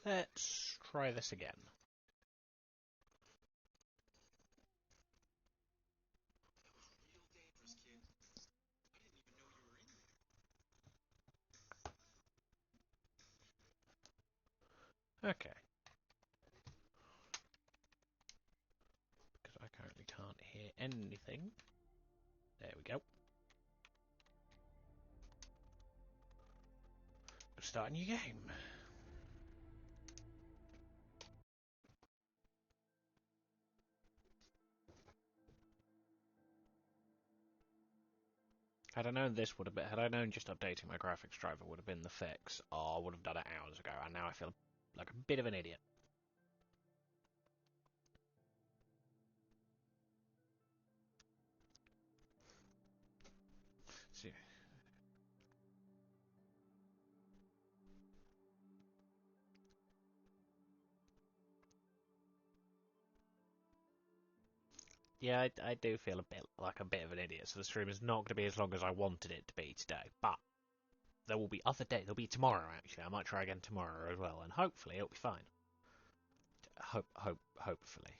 Let's try this again. Okay. Because I currently can't hear anything. There we go. Start a new game. Had I known this would have been, had I known just updating my graphics driver would have been the fix, I would have done it hours ago, and now I feel like a bit of an idiot. See. Yeah, I do feel a bit like a bit of an idiot, so the stream is not going to be as long as I wanted it to be today, but there will be other days. There'll be tomorrow, actually. I might try again tomorrow as well, and hopefully it'll be fine. Hopefully.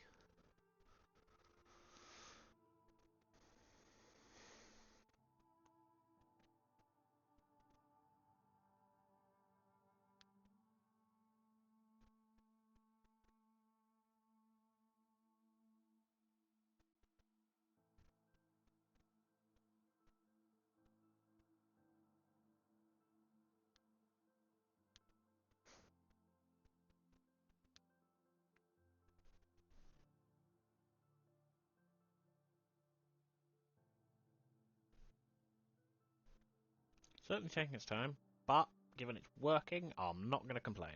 Certainly taking its time, but given it's working, I'm not going to complain.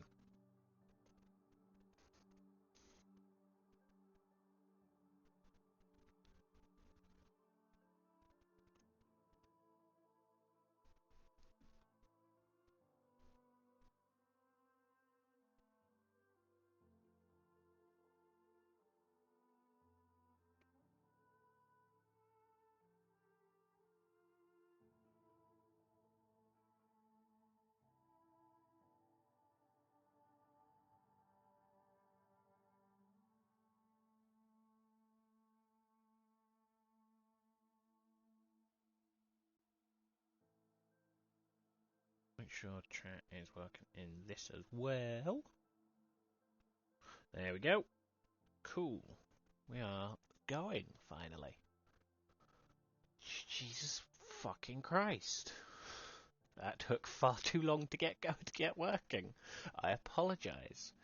Make sure chat is working in this as well. There we go. Cool. We are going, finally. Jesus fucking Christ. That took far too long to get working. I apologise.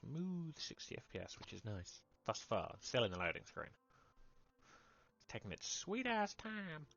Smooth 60 FPS, which is nice. Thus far, still in the loading screen. It's taking its sweet ass time.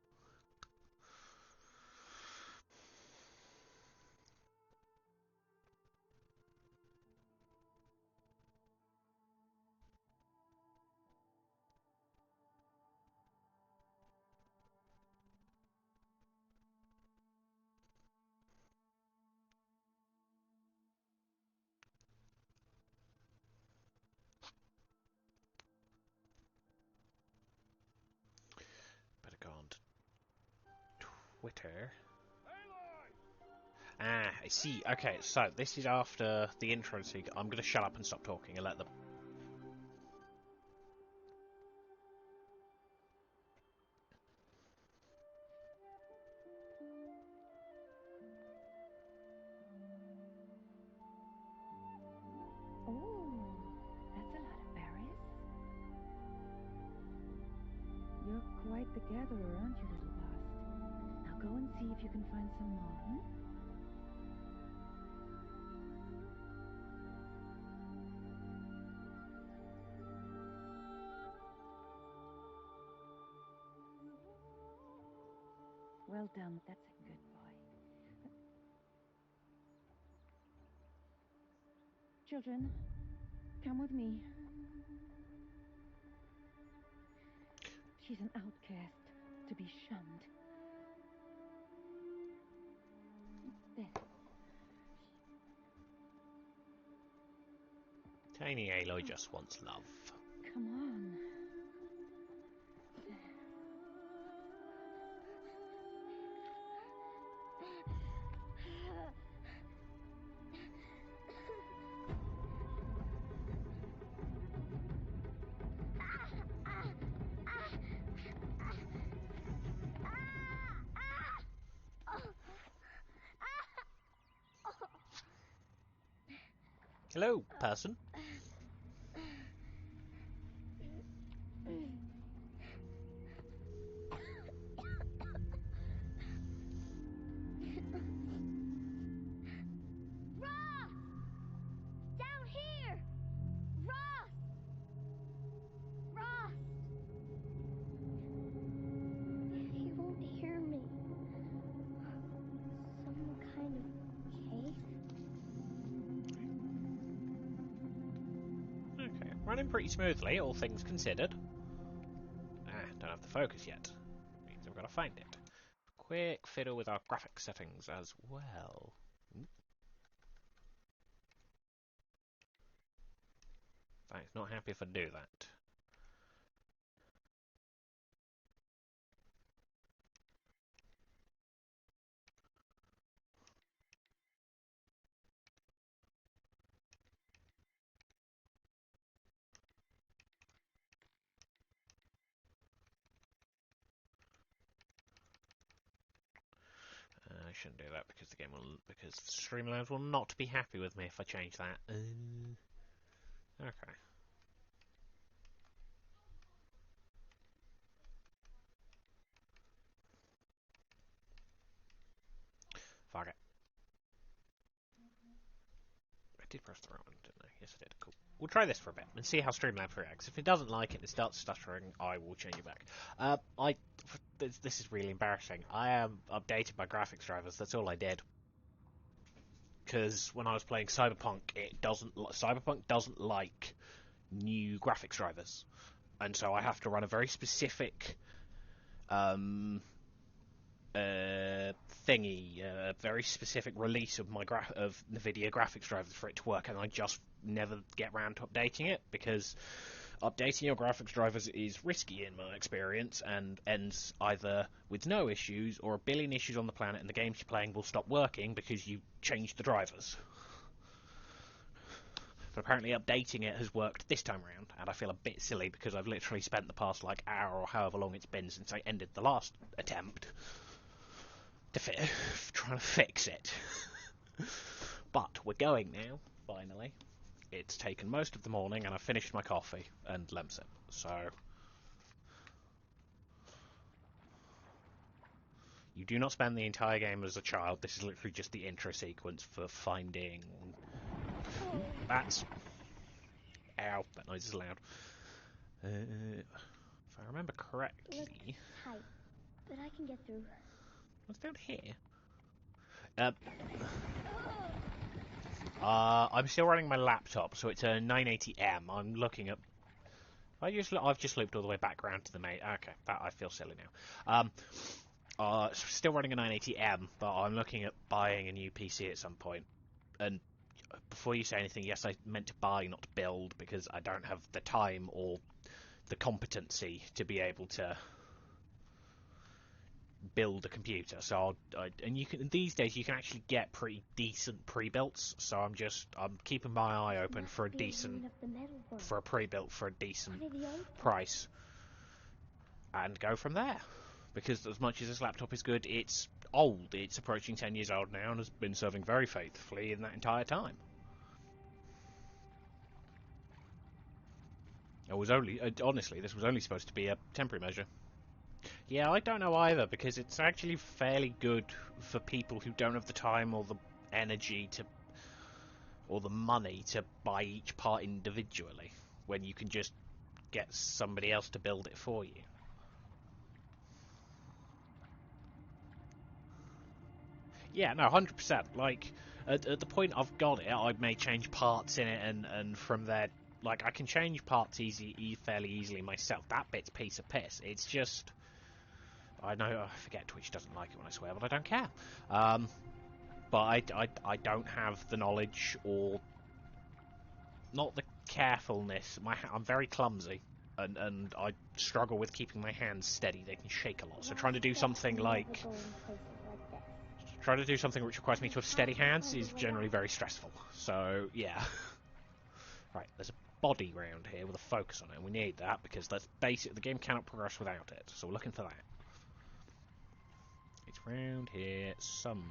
Better go on to Twitter. Ah, I see. Okay, so this is after the intro sequence. I'm going to shut up and stop talking and let them. Oh, that's a lot of berries. You're quite the gatherer, aren't you, little bast? Now go and see if you can find some more, hmm? Well done. That's a good boy. Children, come with me. She's an outcast, to be shunned. There. Tiny Aloy just wants love. Come on. Hello, person. Ross! Down here! Ross! Ross! He won't hear me. Some kind of cave? Okay, running pretty smoothly, all things considered. Don't have the focus yet. Means I've got to find it. Quick fiddle with our graphic settings as well. Thanks, not happy if I do that. I shouldn't do that because because Streamlabs will not be happy with me if I change that. Okay. Fuck it. I did press the right one, didn't I? Yes, I did. Cool. We'll try this for a bit and see how Streamlabs reacts. If it doesn't like it and it starts stuttering, I will change it back. This is really embarrassing. I updated my graphics drivers. That's all I did. Because when I was playing Cyberpunk, Cyberpunk doesn't like new graphics drivers, and so I have to run a very specific thingy, a very specific release of of NVIDIA graphics drivers for it to work, and I just never get around to updating it because updating your graphics drivers is risky in my experience and ends either with no issues or a billion issues on the planet, and the games you're playing will stop working because you changed the drivers. But apparently updating it has worked this time around, and I feel a bit silly because I've literally spent the past hour or however long it's been since I ended the last attempt trying to fix it. But we're going now, finally. It's taken most of the morning, and I've finished my coffee and lemsip, so you do not spend the entire game as a child. This is literally just the intro sequence for finding... Ooh, bats. Ow, that noise is loud. If I remember correctly... Looks tight, but I can get through. What's down here? I'm still running my laptop, so it's a 980M. I'm looking at... I've just looped all the way back around to the main... Okay, that I feel silly now. Still running a 980M, but I'm looking at buying a new PC at some point. And before you say anything, yes, I meant to buy, not build, because I don't have the time or the competency to be able to build a computer. So and you can these days you can actually get pretty decent pre-builts. So I'm keeping my eye open for a pre-built for a decent price, and go from there. Because as much as this laptop is good, it's old. It's approaching 10 years old now and has been serving very faithfully in that entire time. Honestly, this was only supposed to be a temporary measure. Yeah, I don't know either, because it's actually fairly good for people who don't have the time or the energy or the money to buy each part individually, when you can just get somebody else to build it for you. Yeah, no, 100%. Like, at the point I've got it, I may change parts in it, and from there, like, I can change parts fairly easily myself. That bit's piece of piss. It's just... I know, I forget Twitch doesn't like it when I swear, but I don't care. But I don't have the knowledge or... Not the carefulness. I'm very clumsy, and I struggle with keeping my hands steady. They can shake a lot. So trying to do something like which requires me to have steady hands is generally very stressful. So yeah. Right, there's a body round here with a focus on it, and we need that because that's basic. The game cannot progress without it. So we're looking for that. It's round here somewhere.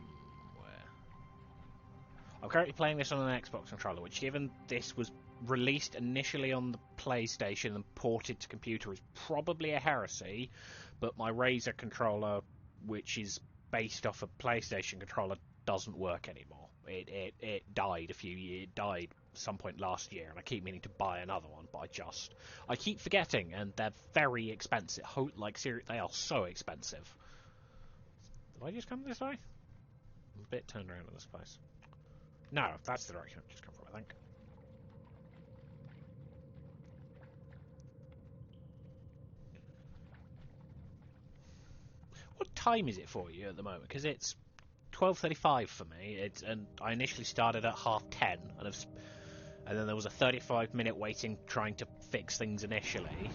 I'm currently playing this on an Xbox controller, which, given this was released initially on the PlayStation and ported to computer, is probably a heresy. But my Razer controller, which is based off a PlayStation controller, doesn't work anymore. It died It died some point last year, and I keep meaning to buy another one, but I keep forgetting, and they're very expensive. Like seriously, they are so expensive. Did I just come this way? I'm a bit turned around in this place. No, that's the direction I've just come from, I think. What time is it for you at the moment? Because it's 12:35 for me. And I initially started at 10:30, and then there was a 35-minute waiting trying to fix things initially,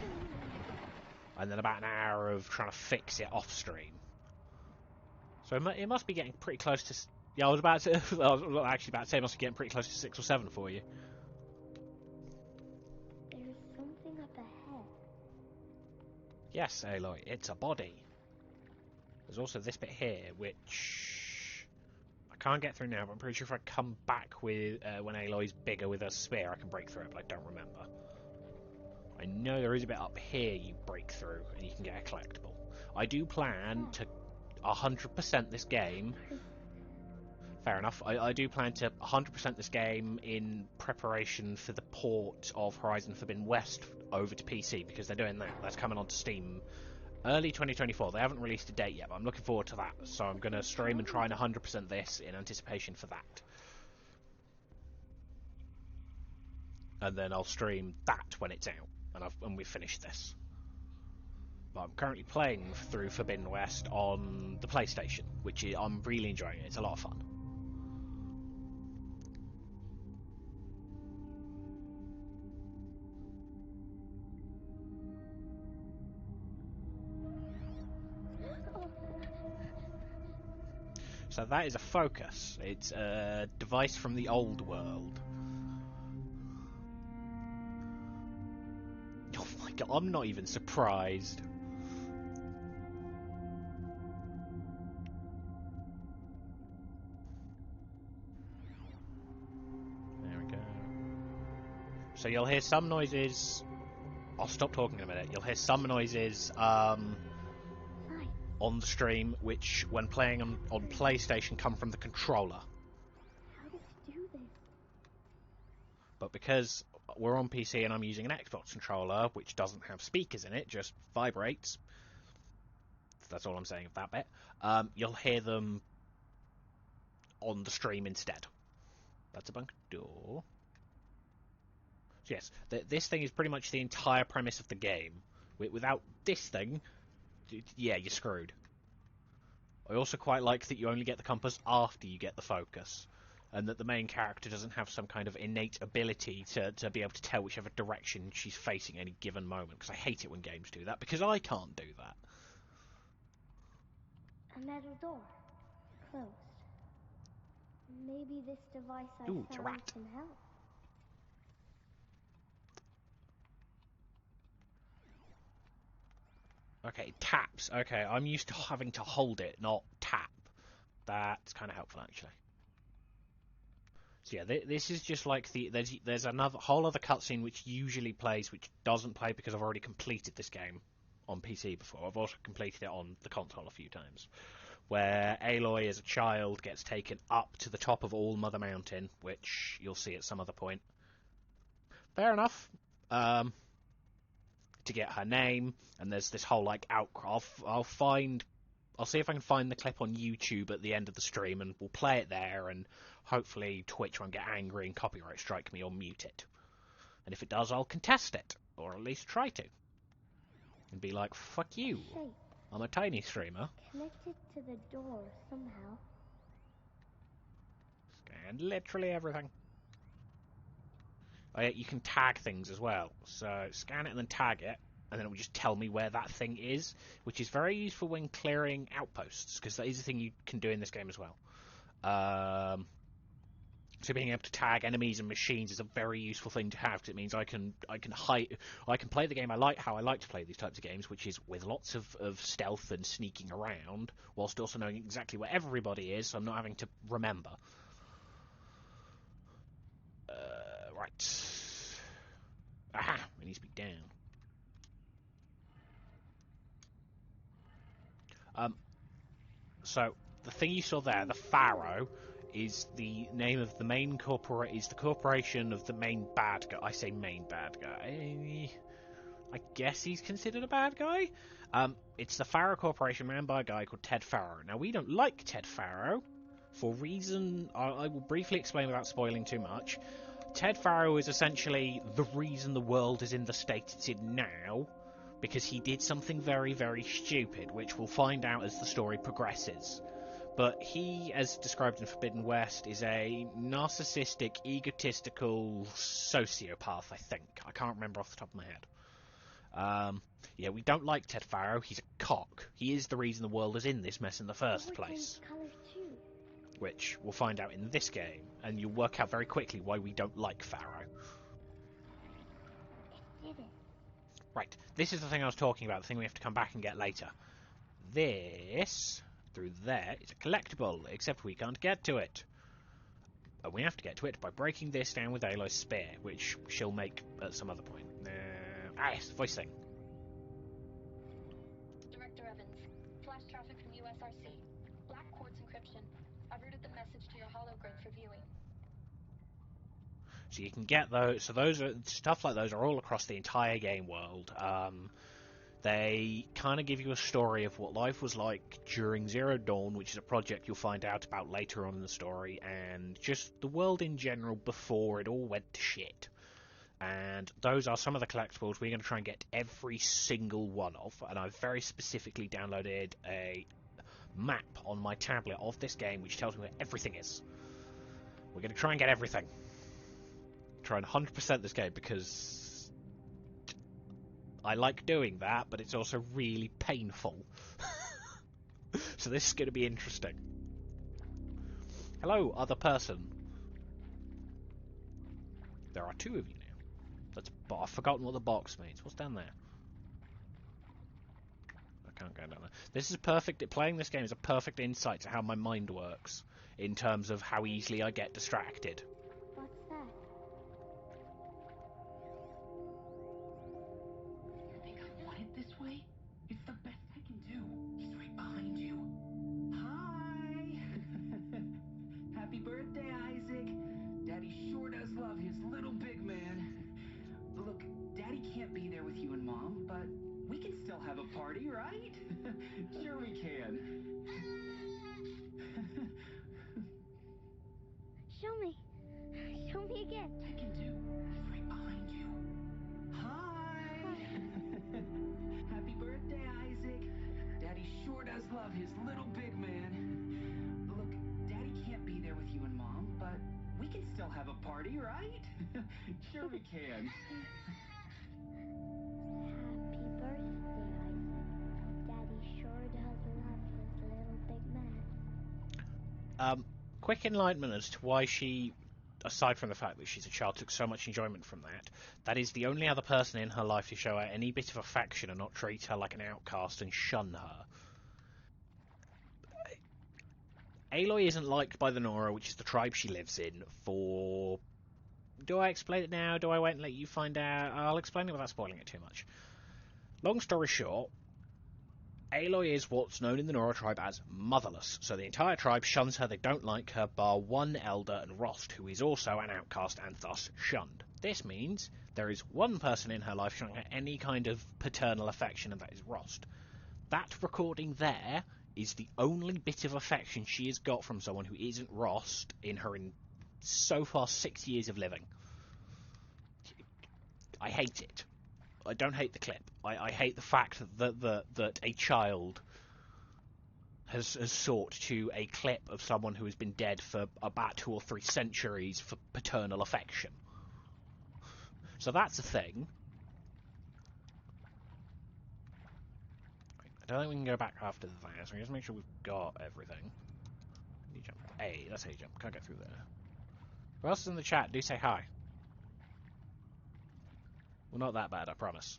and then about an hour of trying to fix it off stream. So it must be getting pretty close to. Yeah, I was about to. I was actually about to say it must be getting pretty close to 6 or 7 for you. There's something up ahead. Yes, Aloy, it's a body. There's also this bit here, which I can't get through now, but I'm pretty sure if I come back with when Aloy's bigger with a spear, I can break through it, but I don't remember. I know there is a bit up here you break through, and you can get a collectible. I do plan to 100% this game. Fair enough. I do plan to 100% this game in preparation for the port of Horizon Forbidden West over to PC, because they're doing that. That's coming onto Steam early 2024. They haven't released a date yet, but I'm looking forward to that. So I'm going to stream and try and 100% this in anticipation for that. And then I'll stream that when it's out, and we've finished this. But I'm currently playing through Forbidden West on the PlayStation, which I'm really enjoying it. It's a lot of fun. So that is a focus. It's a device from the old world. Oh my god, I'm not even surprised. There we go. So you'll hear some noises. I'll stop talking in a minute. You'll hear some noises on the stream, which, when playing on PlayStation, come from the controller. How does he do this? But because we're on PC and I'm using an Xbox controller, which doesn't have speakers in it, just vibrates. That's all I'm saying of that bit. You'll hear them on the stream instead. That's a bunk door. So yes, this thing is pretty much the entire premise of the game. Without this thing, yeah, you're screwed. I also quite like that you only get the compass after you get the focus, and that the main character doesn't have some kind of innate ability to be able to tell whichever direction she's facing any given moment, because I hate it when games do that, because I can't do that. A metal door. Closed. Maybe this device I Ooh, it's a found rat. can help. Okay, taps. Okay, I'm used to having to hold it, not tap. That's kind of helpful, actually. So yeah, this is just like there's another whole other cutscene which usually plays, which doesn't play because I've already completed this game on PC before. I've also completed it on the console a few times, where Aloy as a child gets taken up to the top of All Mother Mountain, which you'll see at some other point. Fair enough. To get her name, and there's this whole like outcry. I'll see if I can find the clip on YouTube at the end of the stream, and we'll play it there, and hopefully Twitch won't get angry and copyright strike me or mute it. And if it does, I'll contest it, or at least try to. And be like, fuck you. Shape. I'm a tiny streamer. Connected to the door somehow. Scan literally everything. You can tag things as well. So scan it and then tag it, and then it will just tell me where that thing is, which is very useful when clearing outposts, because that is a thing you can do in this game as well. So being able to tag enemies and machines is a very useful thing to have, because it means I can play the game how I like to play these types of games, which is with lots of stealth and sneaking around, whilst also knowing exactly where everybody is, so I'm not having to remember. Right. Aha! It needs to be down. So the thing you saw there, the Pharaoh, is the name of the main is the corporation of the main bad guy. I say main bad guy. I guess he's considered a bad guy. It's the Pharaoh Corporation ran by a guy called Ted Pharaoh. Now we don't like Ted Pharaoh for reason I will briefly explain without spoiling too much. Ted Pharaoh is essentially the reason the world is in the state it's in now, because he did something very, very stupid, which we'll find out as the story progresses. But he, as described in Forbidden West, is a narcissistic, egotistical sociopath, I think. I can't remember off the top of my head. Yeah, we don't like Ted Pharaoh. He's a cock. He is the reason the world is in this mess in the first place. Colors too. Which we'll find out in this game, and you'll work out very quickly why we don't like Pharaoh. It did it. Right, this is the thing I was talking about, the thing we have to come back and get later. This, through there, is a collectible, except we can't get to it. But we have to get to it by breaking this down with Aloy's spear, which she'll make at some other point. Yes, voice thing. Director Evans, flash traffic from USRC. Black quartz encryption. I've routed the message to your hologrid for viewing. So you can get those. So those are stuff like those are all across the entire game world. They kind of give you a story of what life was like during Zero Dawn, which is a project you'll find out about later on in the story, and just the world in general before it all went to shit. And those are some of the collectibles we're going to try and get every single one of, and I've very specifically downloaded a map on my tablet of this game which tells me where everything is. We're going to try and get everything. Try and 100% this game because I like doing that, but it's also really painful. So this is going to be interesting. Hello, other person. There are two of you now. I've forgotten what the box means. What's down there? I can't go down there. This is perfect. Playing this game is a perfect insight to how my mind works in terms of how easily I get distracted. What's that? You think I want it this way? It's the best I can do. He's right behind you. Hi! Happy birthday, Isaac. Daddy sure does love his little big man. Look, Daddy can't be there with you and Mom, but we can still have a party, right? Sure we can. Show me. Show me again. Tekken 2. He's right behind you. Hi! Happy birthday, Isaac. Daddy sure does love his little big man. Look, Daddy can't be there with you and Mom, but we can still have a party, right? Sure we can. Happy birthday, Isaac. Daddy sure does love his little big man. Quick enlightenment as to why she, aside from the fact that she's a child, took so much enjoyment from that. That is the only other person in her life to show her any bit of affection and not treat her like an outcast and shun her. Aloy isn't liked by the Nora, which is the tribe she lives in, for... Do I explain it now? Do I wait and let you find out? I'll explain it without spoiling it too much. Long story short, Aloy is what's known in the Nora tribe as motherless, so the entire tribe shuns her, they don't like her, bar one elder and Rost, who is also an outcast and thus shunned. This means there is one person in her life showing her any kind of paternal affection, and that is Rost. That recording there is the only bit of affection she has got from someone who isn't Rost in her so far 6 years of living. I hate it. I don't hate the clip. I hate the fact that a child has sought to a clip of someone who has been dead for about 2 or 3 centuries for paternal affection. So that's a thing. Right, I don't think we can go back after that, so just make sure we've got everything. You jump. Hey, that's how you jump. Can't get through there. Who else is in the chat? Do say hi. Well, not that bad, I promise.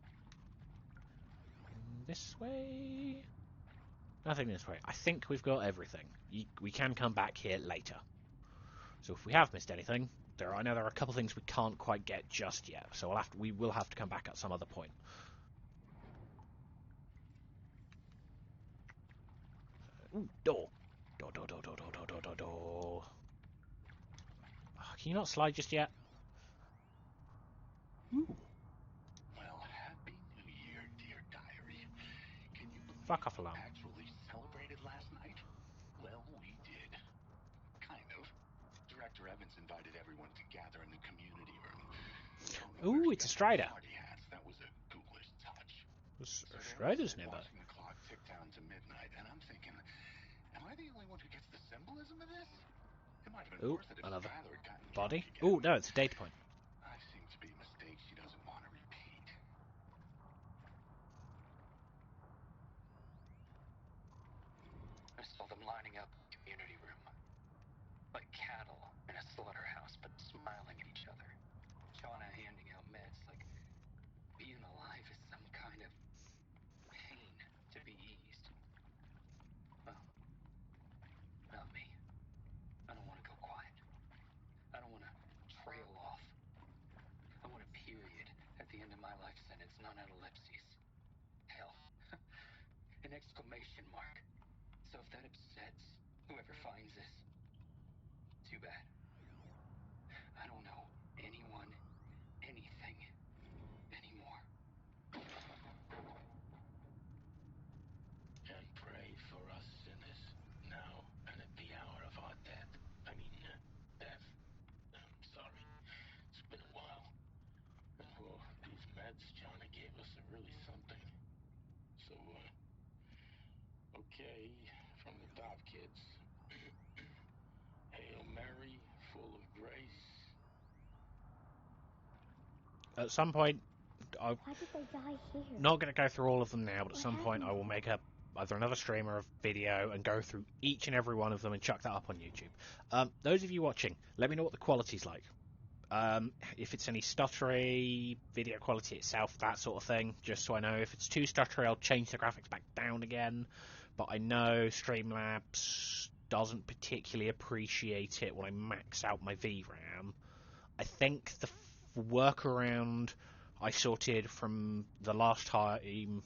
This way? Nothing this way. I think we've got everything. We can come back here later. So if we have missed anything, I know there are a couple things we can't quite get just yet. So we will have to come back at some other point. Ooh, door. Door, door, door, door, door, door, door, door, door. Oh, can you not slide just yet? Ooh. Well, happy New Year, dear diary. Can you believe Fuck off, we alarm. actually celebrated last night? Well, we did. Kind of. Director Evans invited everyone to gather in the community room. Don't know where Ooh, he it's a got Strider. party hats. That was a ghoulish touch. So there we Strider's sit, nearby. watching the clock tick down to midnight, and I'm thinking, am I the only one who gets the symbolism of this? It might have been Ooh, worth it if another Skylar had gotten body. drunk again. Ooh, no, it's a data point. I seem to be a mistake she doesn't want to repeat. I saw them lining up in the community room. Like cattle in a slaughterhouse, but smiling at each other. Shauna handing out meds like being alive is some kind of pain to be eased. Well, not me. I don't want to go quiet. I don't want to trail off. I want a period at the end of my life sentence, not an ellipses. Hell, an exclamation mark. So if that upsets whoever finds this, too bad. I don't know anyone, anything anymore. And pray for us sinners, now and at the hour of our death. Death. I'm sorry. It's been a while. And whoa, these meds Johnny gave us are really something. So, okay, from the top, kids. Hail Mary, full of grace. At some point, I'm Why did they die here? not going to go through all of them now, but at What some point I will happened? make either another stream or a video and go through each and every one of them and chuck that up on YouTube. Those of you watching, let me know what the quality's like. If it's any stuttery, video quality itself, that sort of thing, just so I know. If it's too stuttery, I'll change the graphics back down again. But I know Streamlabs doesn't particularly appreciate it when I max out my VRAM. I think the workaround I sorted from the last time,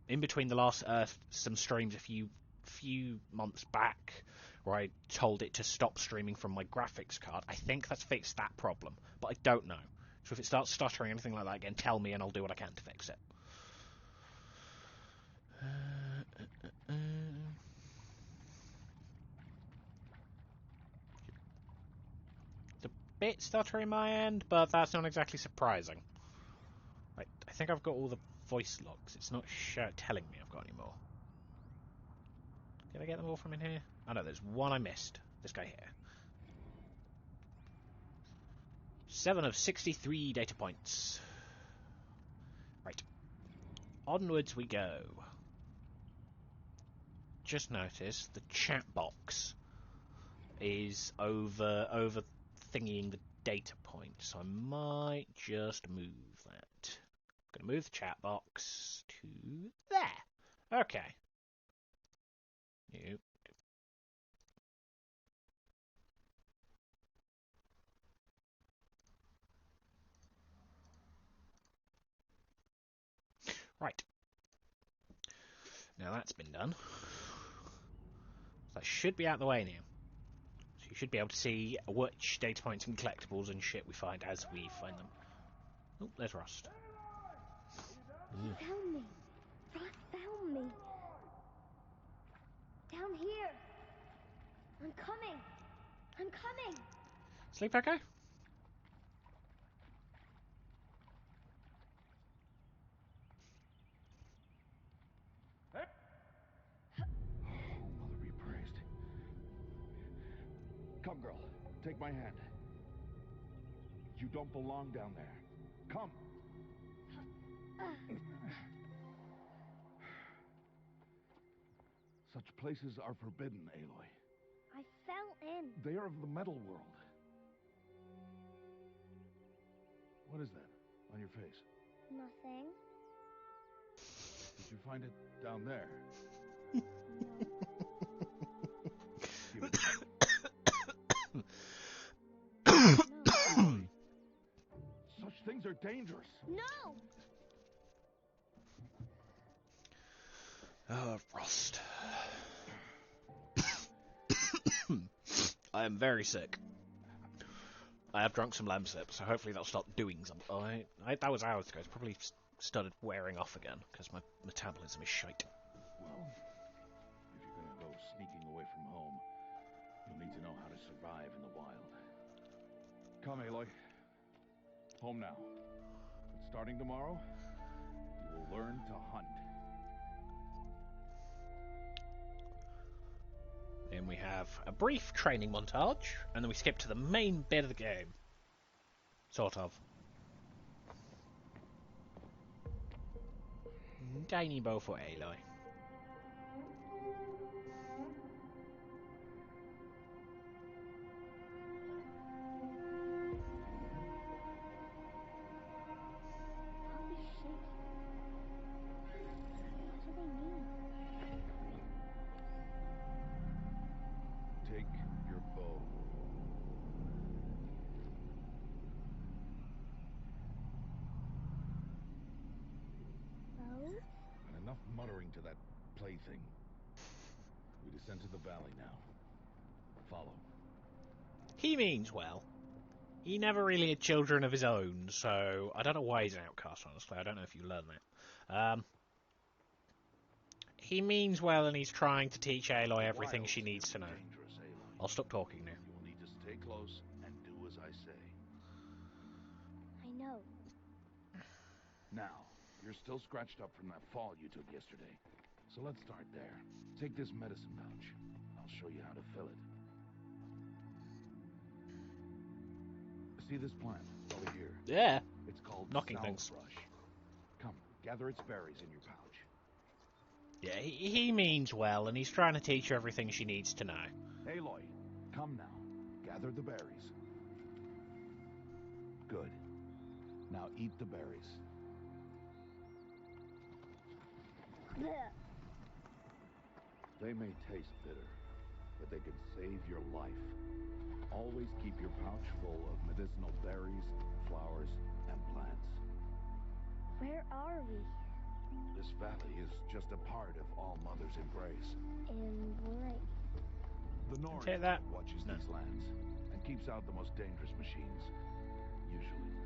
in between the last some streams a few months back, where I told it to stop streaming from my graphics card. I think that's fixed that problem, but I don't know. So if it starts stuttering or anything like that again, tell me and I'll do what I can to fix it. It's a bit stuttery my end, but that's not exactly surprising. Right, I think I've got all the voice logs. It's not telling me I've got any more. Did I get them all from in here? Oh no, there's one I missed. This guy here. 7 of 63 data points. Right. Onwards we go. Just noticed the chat box is over thingying the data point, so I might just move that. I'm going to move the chat box to there. Okay. New. Right. Now that's been done. That should be out of the way now. So you should be able to see which data points and collectibles and shit we find as we find them. Oh, there's Rust. He found me. Ross found me. Down here. I'm coming. I'm coming. Sleep okay? Mother be praised. Come, girl. Take my hand. You don't belong down there. Come. Such places are forbidden, Aloy. I fell in. They are of the metal world. What is that on your face? Nothing. Did you find it down there? No. Give it to me. No. Aloy, such things are dangerous. No! Oh, Rost. I am very sick. I have drunk some lamb sip, so hopefully that'll stop doing something. Oh, that was hours ago. It's probably started wearing off again, because my metabolism is shite. Well, if you're gonna go sneaking away from home, you'll need to know how to survive in the wild. Come, Aloy. Home now. But starting tomorrow, you will learn to hunt. Then we have a brief training montage, and then we skip to the main bit of the game. Sort of. Tiny bow for Aloy. All these shapes. What do they mean? Take your bow. Bows? And enough muttering to that plaything. We descend to the valley now. Follow. He means well. He never really had children of his own, so I don't know why he's an outcast, honestly. I don't know if you learn that. He means well, and he's trying to teach Aloy everything she needs to know. Dangerous, Aloy. I'll stop talking now. You will need to stay close and do as I say. I know. Now, you're still scratched up from that fall you took yesterday. So let's start there. Take this medicine pouch. I'll show you how to fill it. See this plant over here? Yeah, It's called knocking things. sagebrush. Come, gather its berries in your pouch. Yeah, he means well, and he's trying to teach her everything she needs to know. Aloy, come now. Gather the berries. Good. Now eat the berries. Blech. They may taste bitter, but they can save your life. Always keep your pouch full of medicinal berries, flowers, and plants. Where are we? This valley is just a part of All Mother's embrace. Embrace. The North Take that. watches No. these lands and keeps out the most dangerous machines. Usually.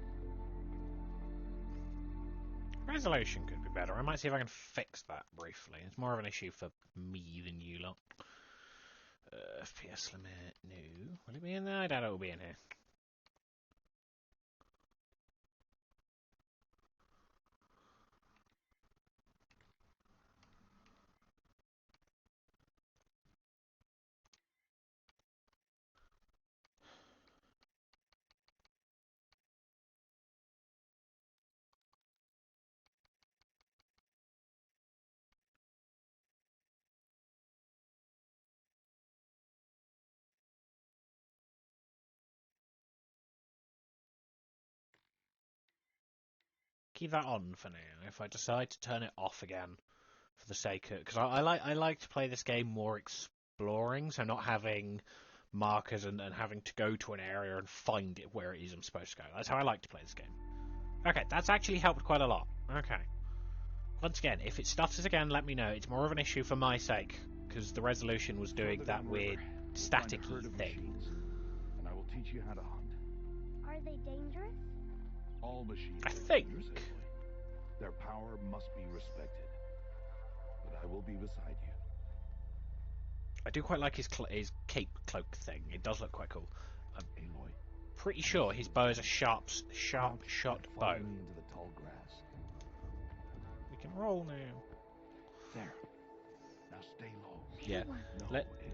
Resolution could be better. I might see if I can fix that briefly. It's more of an issue for me than you lot. FPS limit, no. Will it be in there? I doubt it will be in here. Keep that on for now. If I decide to turn it off again, for the sake of, because I like to play this game more exploring, so not having markers and having to go to an area and find it where it is I'm supposed to go. That's how I like to play this game. Okay, that's actually helped quite a lot. Okay. Once again, if it stutters again, let me know. It's more of an issue for my sake, because the resolution was doing Further that downriver, weird you'll find a staticky herd of thing. machines, and I will teach you how to hunt. Are they dangerous? All machines I are think. dangerous, Aloy. Their power must be respected. But I will be beside you. I do quite like his cape cloak thing. It does look quite cool. I'm Aloy, pretty sure his bow is a sharp crouch shot and bow. follow me into the tall grass. We can roll now. There. Now stay low. Yeah. No, Let Aloy.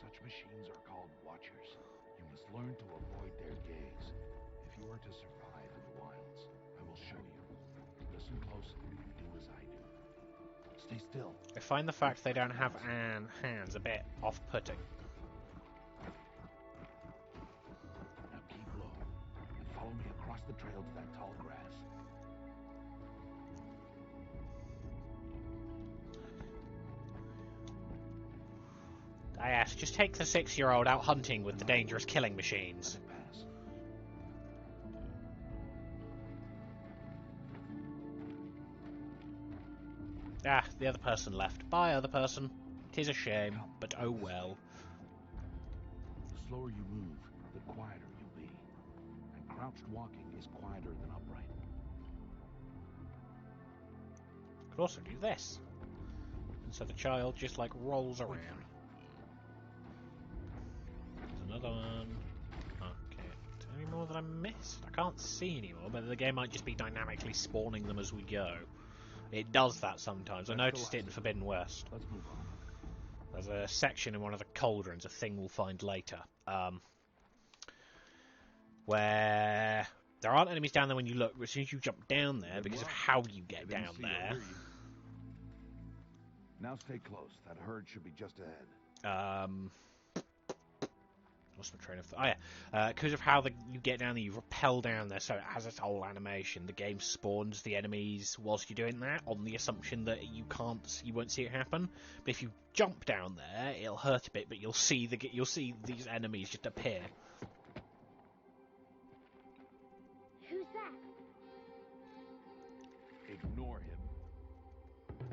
Such machines are called watchers. You must learn to avoid their gaze if you are to survive in the wild. still. I find the fact they don't have hands a bit off-putting. Now keep low and follow me across the trail to that tall grass. I ask, just take the 6-year-old out hunting with the dangerous killing machines. Pass. Ah, the other person left. Bye, other person. 'Tis a shame, but oh well. The slower you move, the quieter you'll be. And crouched walking is quieter than upright. Could also do this. And so the child just like rolls around. There's another one. Okay. Any more that I missed? I can't see anymore, but the game might just be dynamically spawning them as we go. It does that sometimes. I noticed it in Forbidden West. Let's move on. There's a section in one of the cauldrons, a thing we'll find later, where there aren't enemies down there when you look, but as soon as you jump down there, because of how you get down there... Now stay close. That herd should be just ahead. What's my train of thought? Oh yeah, because of how you get down there, you rappel down there, so it has its whole animation. The game spawns the enemies whilst you're doing that, on the assumption that you won't see it happen. But if you jump down there, it'll hurt a bit, but you'll see these enemies just appear. Who's that? Ignore him.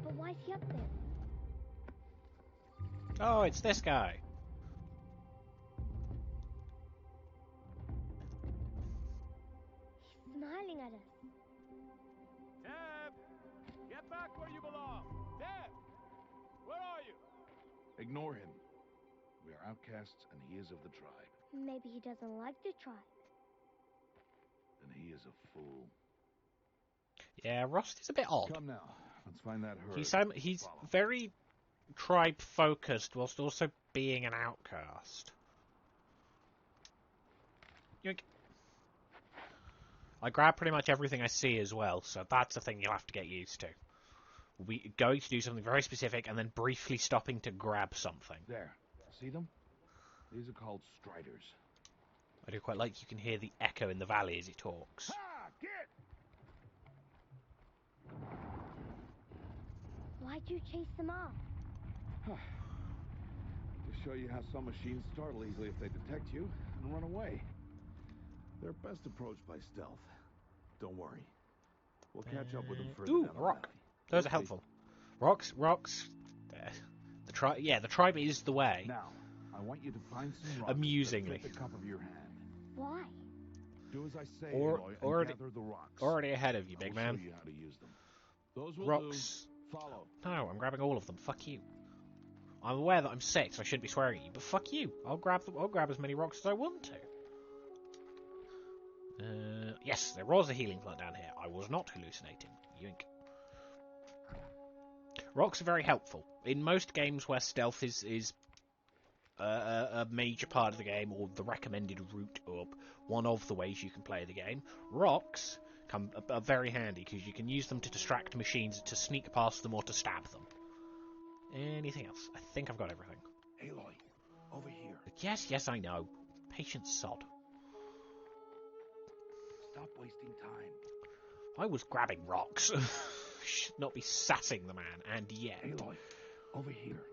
But why's he up there? Oh, it's this guy. He's smiling at us. Deb! Get back where you belong! Deb! Where are you? Ignore him. We are outcasts and he is of the tribe. Maybe he doesn't like the tribe. And he is a fool. Yeah, Rusty's a bit odd. Come now. Let's find that herd. He's very tribe focused whilst also being an outcast. Yoink. I grab pretty much everything I see as well, so that's a thing you'll have to get used to. We're going to do something very specific and then briefly stopping to grab something. There. See them? These are called striders. I do quite like you can hear the echo in the valley as it talks. Ah, get! Why'd you chase them off? To show you how some machines startle easily if they detect you and run away. They're best approached by stealth. Don't worry. We'll catch up with them further Ooh, down the rock. valley. Those are helpful. Rocks. The tribe is the way. Now, I want you to find some rocks Amusingly. that fit the cup of your hand. Why? Do as I say, Or- Aloy, and already- gather the rocks. Already ahead of you, I big will man. show you how to use them. Those will Rocks. do. Follow. No, I'm grabbing all of them. Fuck you. I'm aware that I'm 6, so I shouldn't be swearing at you, but fuck you. I'll grab them. I'll grab as many rocks as I want to. Yes, there was a healing plant down here. I was not hallucinating. Yoink. Rocks are very helpful. In most games where stealth is a major part of the game, or the recommended route up, one of the ways you can play the game, rocks are very handy, because you can use them to distract machines, to sneak past them, or to stab them. Anything else? I think I've got everything. Aloy, over here. Yes, I know. Patient sod. Stop wasting time. I was grabbing rocks. Should not be sassing the man, and yet. Aloy, over here.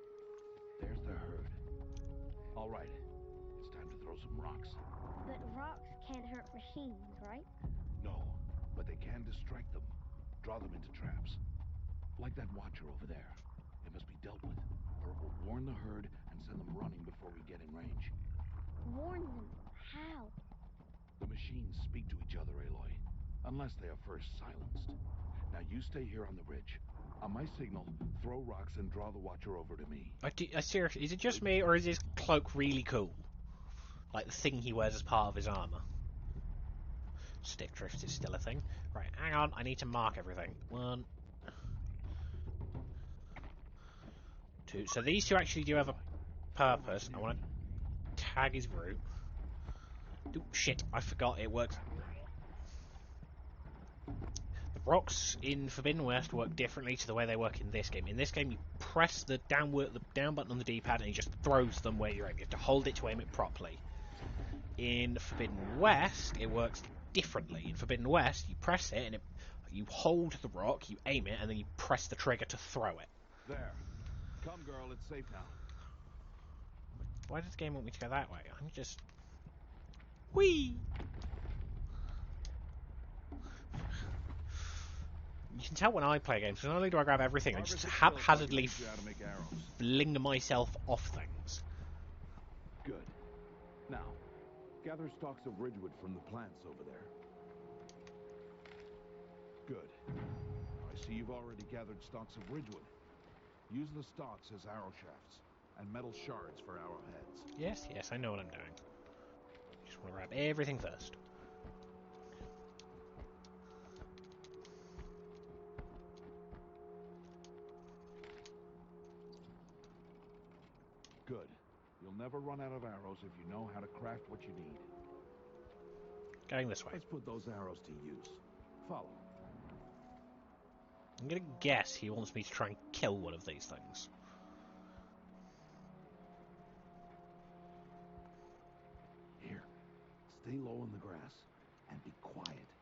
There's the herd. All right, it's time to throw some rocks. But rocks can't hurt machines, right? No, but they can distract them. Draw them into traps. Like that watcher over there. It must be dealt with, or it will warn the herd and send them running before we get in range. Warn them. How? The machines speak to each other, Aloy, unless they are first silenced. Now you stay here on the ridge. On my signal, throw rocks and draw the watcher over to me. I seriously, is it just me, or is his cloak really cool? Like the thing he wears as part of his armour. Stick drift is still a thing. Right, hang on, I need to mark everything. 1, 2. So these two actually do have a purpose. I want to tag his route. Shit, I forgot it works. The rocks in Forbidden West work differently to the way they work in this game. In this game, you press the down button on the D-pad and he just throws them where you're aiming. You have to hold it to aim it properly. In Forbidden West, it works differently. In Forbidden West, you press it and you hold the rock, you aim it, and then you press the trigger to throw it. There. Come, girl, it's safe now. Why does the game want me to go that way? I'm just... Whee! You can tell when I play games, because not only do I grab everything, I just haphazardly fling myself off things. Good. Now, gather stalks of ridgewood from the plants over there. Good. I see you've already gathered stalks of ridgewood. Use the stalks as arrow shafts, and metal shards for arrowheads. Yes, I know what I'm doing. Just want to grab everything first. Good. You'll never run out of arrows if you know how to craft what you need. Going this way. Let's put those arrows to use. Follow. I'm gonna guess he wants me to try and kill one of these things. Here. Stay low in the grass and be quiet.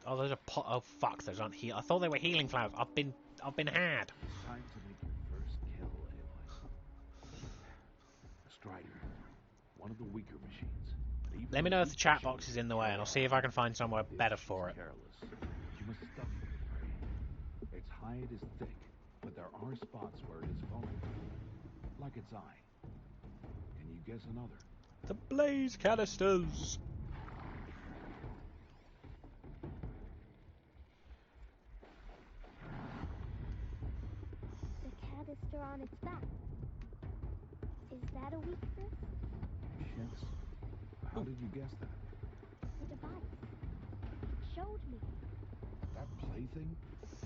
Oh, there's a pot. Oh fuck! Those aren't heal. I thought they were healing flowers. I've been had. It's time to make your first kill, Aloy. A Strider. One of the weaker machines. But even Let me know if the chat box is in the way, and I'll see if I can find somewhere better for it. Careless. You must study your prey. Its hide is thick, but there are spots where it is vulnerable. Like its eye. Can you guess another? The blaze canisters. The canister on its back. Is that a weakness? Yes. How did you guess that? The device. It showed me. That plaything?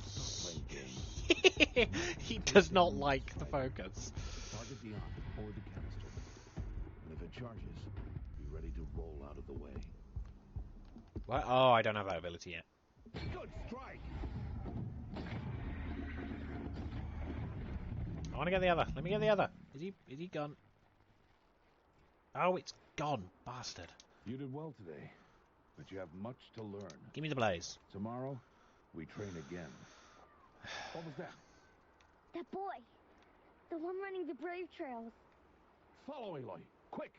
Stop playing games. He does not like the focus. Target the eye or the canister. And if it charges, be ready to roll out of the way. What? Oh, I don't have that ability yet. Good strike! I want to get the other. Let me get the other. Is he gone? Oh, it's gone, bastard. You did well today, but you have much to learn. Give me the blaze. Tomorrow, we train again. What was that? That boy. The one running the brave trails. Follow Aloy, quick!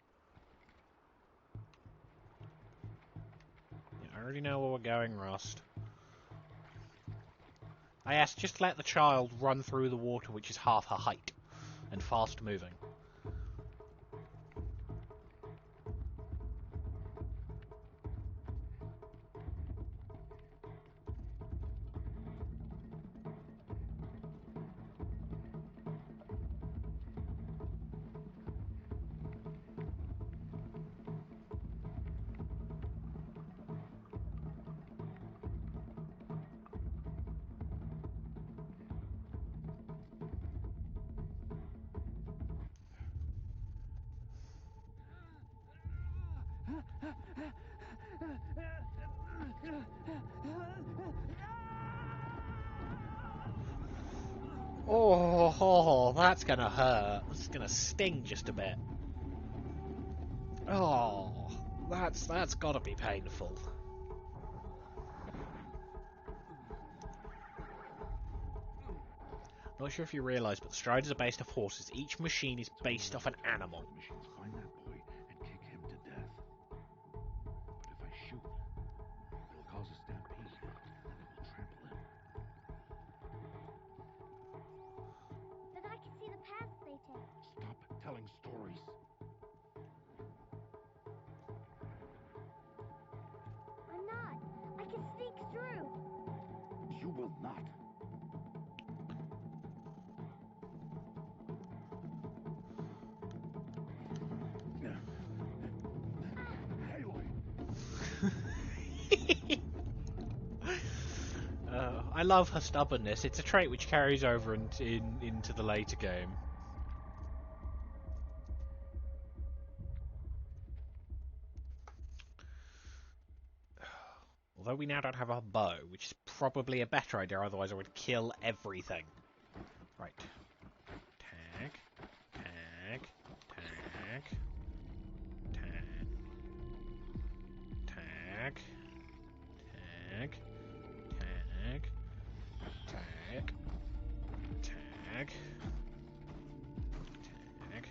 Yeah, I already know where we're going, Rust. I asked just to let the child run through the water, which is half her height, and fast moving. Oh, that's gonna hurt. It's gonna sting just a bit. Oh, that's gotta be painful. Not sure if you realise, but the Striders are based off horses. Each machine is based off an animal. Machines find that boy and kick him to death. But if I shoot, it'll cause a stampede, and it will trample him. Then I can see the paths they take. Stop telling stories. I'm not. I can sneak through. You will not. I love her stubbornness. It's a trait which carries over into the later game. Although we now don't have a bow, which is probably a better idea, otherwise I would kill everything. Right. Tag. Tag. Tag. Tag. Tag. Tag. Tag. Tag. Tag. Tag.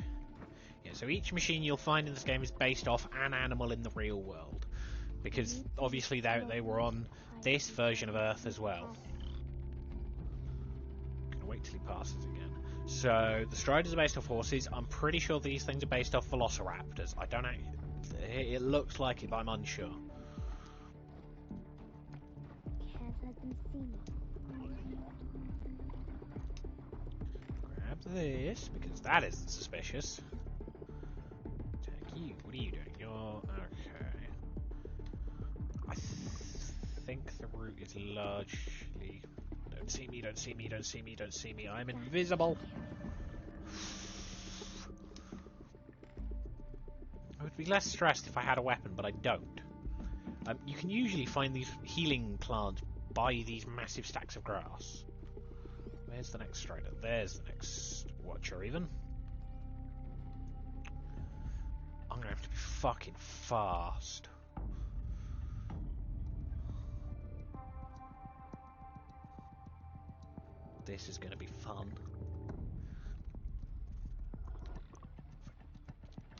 Yeah, so each machine you'll find in this game is based off an animal in the real world. Because obviously they were on this version of Earth as well. Gonna wait till he passes again. So the Striders are based off horses. I'm pretty sure these things are based off Velociraptors. I don't know. It looks like it, but I'm unsure. Kaz has been seen. Grab this because that isn't suspicious. Take you. What are you doing? You're okay. I think the route is largely... Don't see me, don't see me, don't see me, don't see me. I'm invisible. I would be less stressed if I had a weapon, but I don't. You can usually find these healing plants by these massive stacks of grass. Where's the next strider? There's the next watcher, even. I'm gonna have to be fucking fast. This is gonna be fun.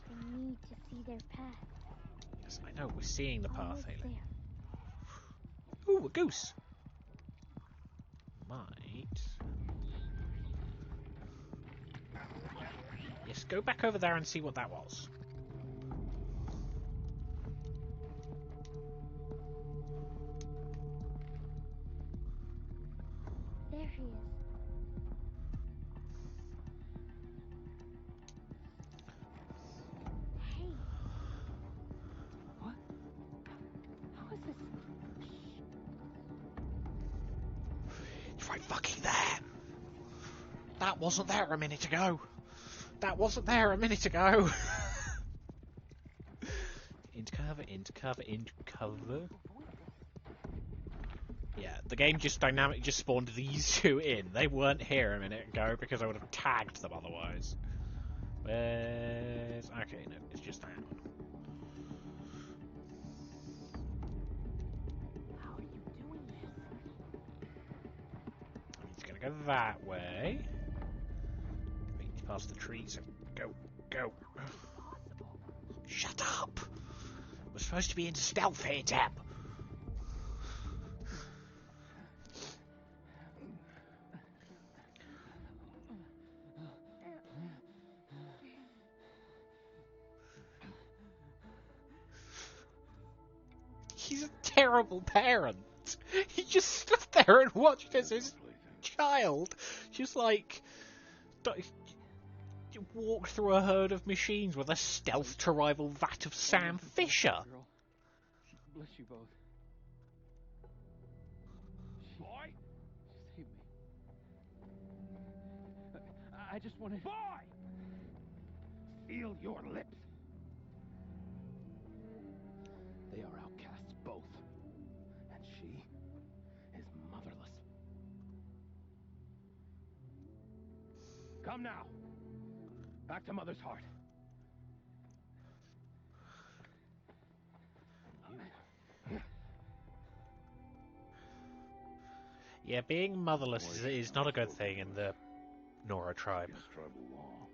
I need to see their path. Yes, I know, we're seeing the path, Almost Haley. there. Ooh, a goose! Might... Yes, go back over there and see what that was. There he is. Hey. What? How is this? It's right fucking there! That wasn't there a minute ago! That wasn't there a minute ago! Into cover, into cover, into cover. Yeah, the game just dynamically just spawned these two in. They weren't here a minute ago because I would have tagged them otherwise. Where's... Okay, no, it's just that one. How are you doing this? He's gonna go that way. Wait, he's past the tree, so go, go. Possible. Shut up! We're supposed to be into stealth here, Deb. He's a terrible parent. He just stood there and watched as his child just like walked through a herd of machines with a stealth to rival that of Sam Fisher. Girl. Bless you both. Boy! She saved me. I just wanted... Boy! Seal your lips. They are outcasts, both. And she is motherless. Come now. Back to Mother's heart. Yeah, being motherless is not a good thing in the Nora tribe. Against tribal law.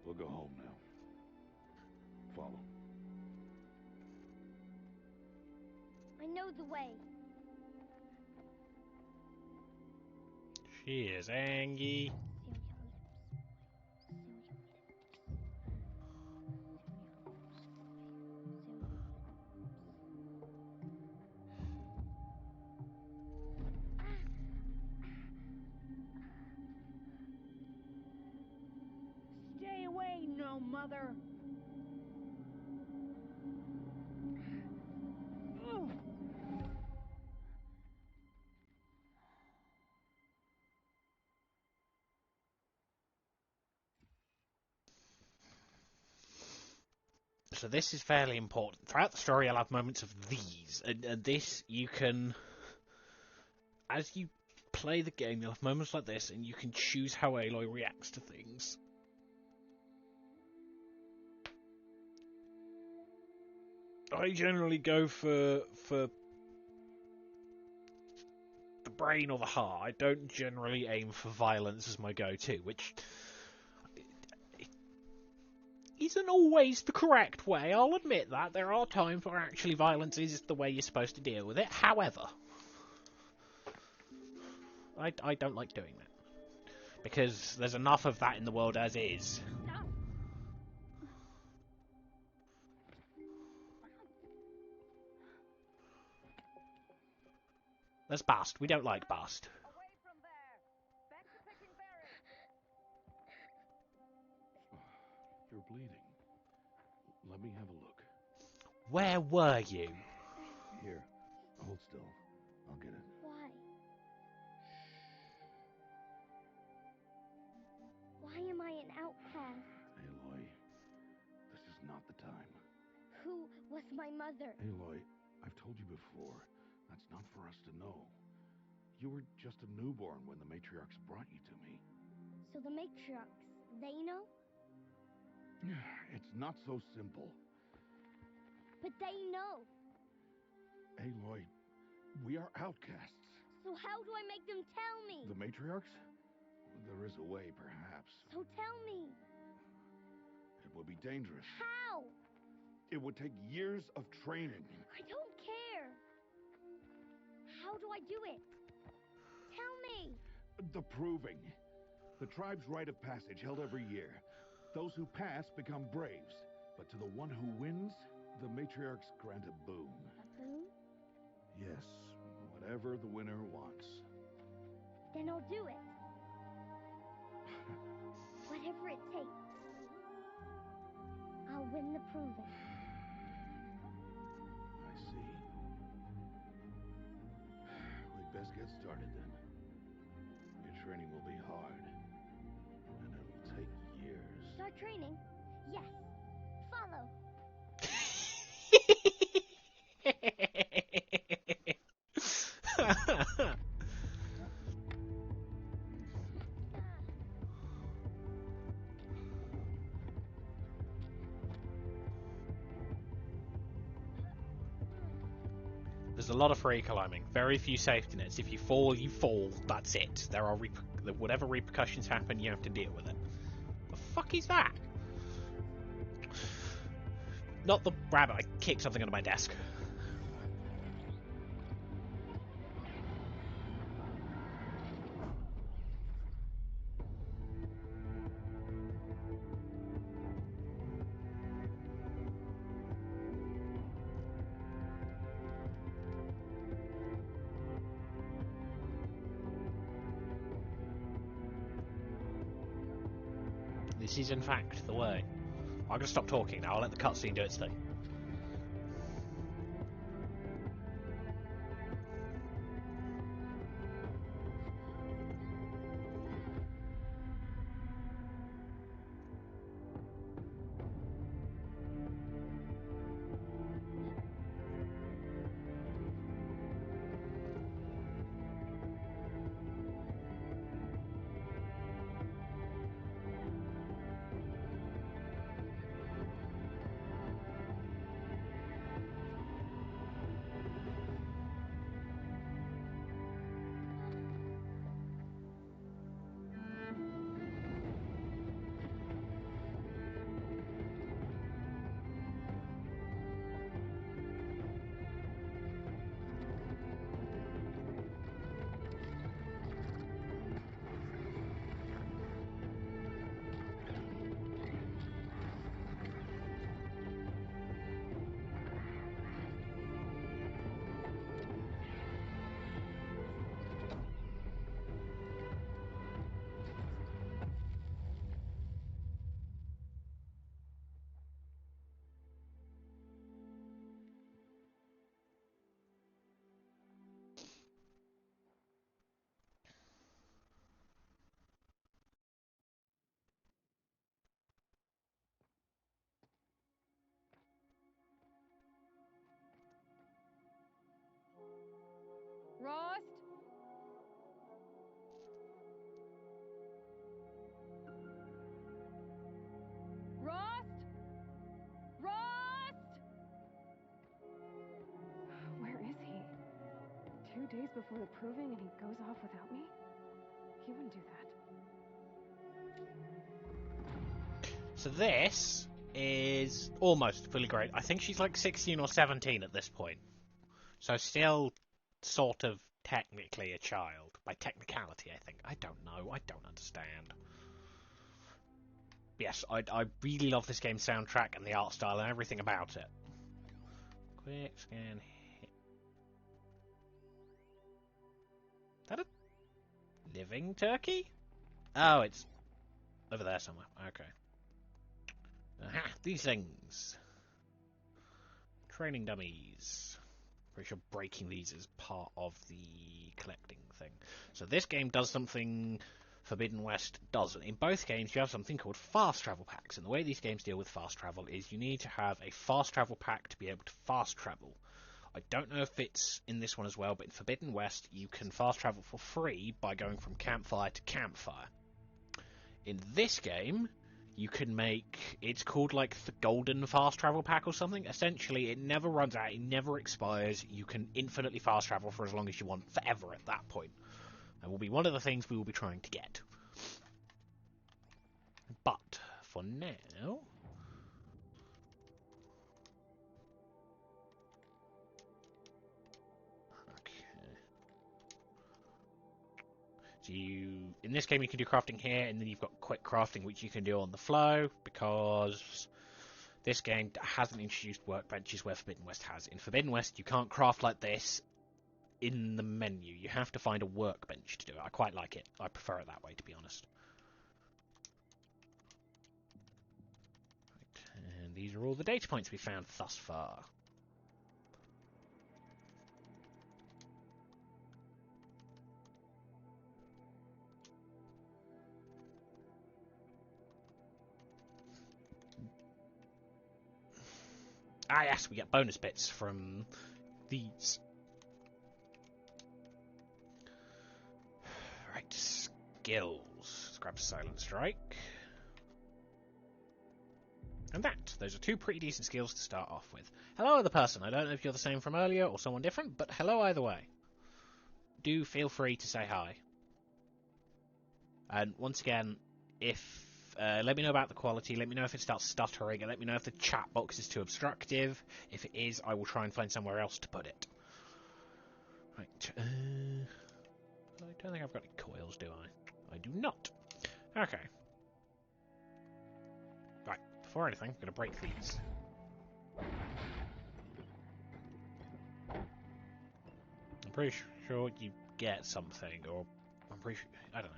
We'll go home now. Follow. I know the way. She is Angie. Stay away, no mother. So this is fairly important. Throughout the story, I'll have moments of these, and this you can, as you play the game, you'll have moments like this, and you can choose how Aloy reacts to things. I generally go for the brain or the heart. I don't generally aim for violence as my go-to, which isn't always the correct way. I'll admit that. There are times where actually violence is the way you're supposed to deal with it. However, I don't like doing that. Because there's enough of that in the world as is. There's Bast. We don't like Bast. Away from there! Back to picking berries! You're bleeding. Let me have a look. Where were you? Here, hold still. I'll get it. Why? Why am I an outcast? Aloy, this is not the time. Who was my mother? Aloy, I've told you before, that's not for us to know. You were just a newborn when the matriarchs brought you to me. So the matriarchs, they know? It's not so simple. But they know. Aloy, we are outcasts. So how do I make them tell me? The matriarchs? There is a way, perhaps. So tell me. It would be dangerous. How? It would take years of training. I don't care. How do I do it? Tell me. The proving. The tribe's rite of passage held every year. Those who pass become braves. But to the one who wins, the matriarchs grant a boon. A boon? Yes, whatever the winner wants. Then I'll do it. Whatever it takes. I'll win the proving. I see. We'd best get started then. Your training will be hard. And it'll take years. Start training? Yes. Follow. There's a lot of free climbing, very few safety nets. If you fall, you fall. That's it. There are whatever repercussions happen, you have to deal with it. The fuck is that? Not the rabbit. I kicked something under my desk. This is in fact the way. I'm gonna stop talking now. I'll let the cutscene do its thing. days before the proving and he goes off without me? He wouldn't do that. So this is almost fully grown. I think she's like 16 or 17 at this point. So still sort of technically a child. By technicality, I think. I don't know. I don't understand. Yes, I really love this game's soundtrack and the art style and everything about it. Quick scan hit. Is that a living turkey? Oh, it's over there somewhere. Okay. Aha, these things. Training dummies. Pretty sure breaking these is part of the collecting thing. So this game does something Forbidden West doesn't. In both games you have something called fast travel packs, and the way these games deal with fast travel is you need to have a fast travel pack to be able to fast travel. I don't know if it's in this one as well, but in Forbidden West you can fast travel for free by going from campfire to campfire. In this game, you can make, it's called like the golden fast travel pack or something. Essentially, it never runs out, it never expires. You can infinitely fast travel for as long as you want, forever at that point. And will be one of the things we will be trying to get. But for now, so in this game you can do crafting here, and then you've got quick crafting which you can do on the flow, because this game hasn't introduced workbenches where Forbidden West has. In Forbidden West you can't craft like this in the menu. You have to find a workbench to do it. I quite like it. I prefer it that way, to be honest. Right, and these are all the data points we found thus far. Ah yes, we get bonus bits from these. Right, skills. Let's grab Silent Strike. And those are two pretty decent skills to start off with. Hello, other person. I don't know if you're the same from earlier or someone different, but hello either way. Do feel free to say hi. And once again, let me know about the quality, let me know if it starts stuttering, and let me know if the chat box is too obstructive. If it is, I will try and find somewhere else to put it. Right, I don't think I've got any coils, do I? I do not. Okay. Right, before anything, I'm going to break these. I'm pretty sure you get something, or I'm pretty sure, I don't know.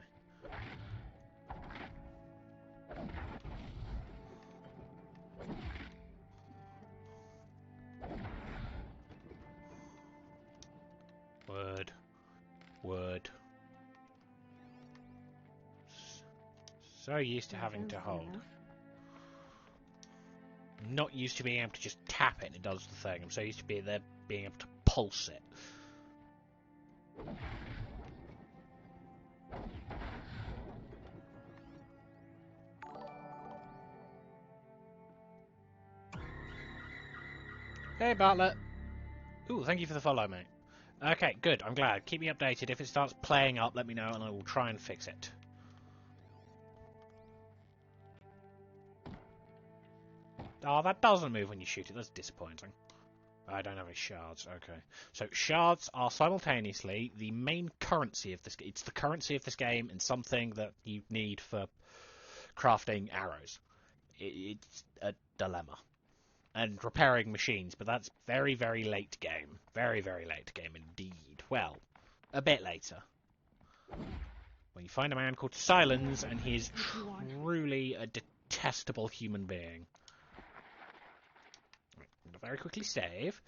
Word. So used to having to hold. I'm not used to being able to just tap it and it does the thing. I'm so used to being able to pulse it. Hey, Bartlett. Ooh, thank you for the follow, mate. Okay, good. I'm glad. Keep me updated. If it starts playing up, let me know and I will try and fix it. Oh, that doesn't move when you shoot it. That's disappointing. I don't have any shards. Okay. So shards are simultaneously the main currency of this game. It's the currency of this game and something that you need for crafting arrows. It's a dilemma. And repairing machines, but that's very, very late game. Very, very late game indeed. Well, a bit later. When you find a man called Silence, and he is truly a detestable human being. I'm gonna very quickly save.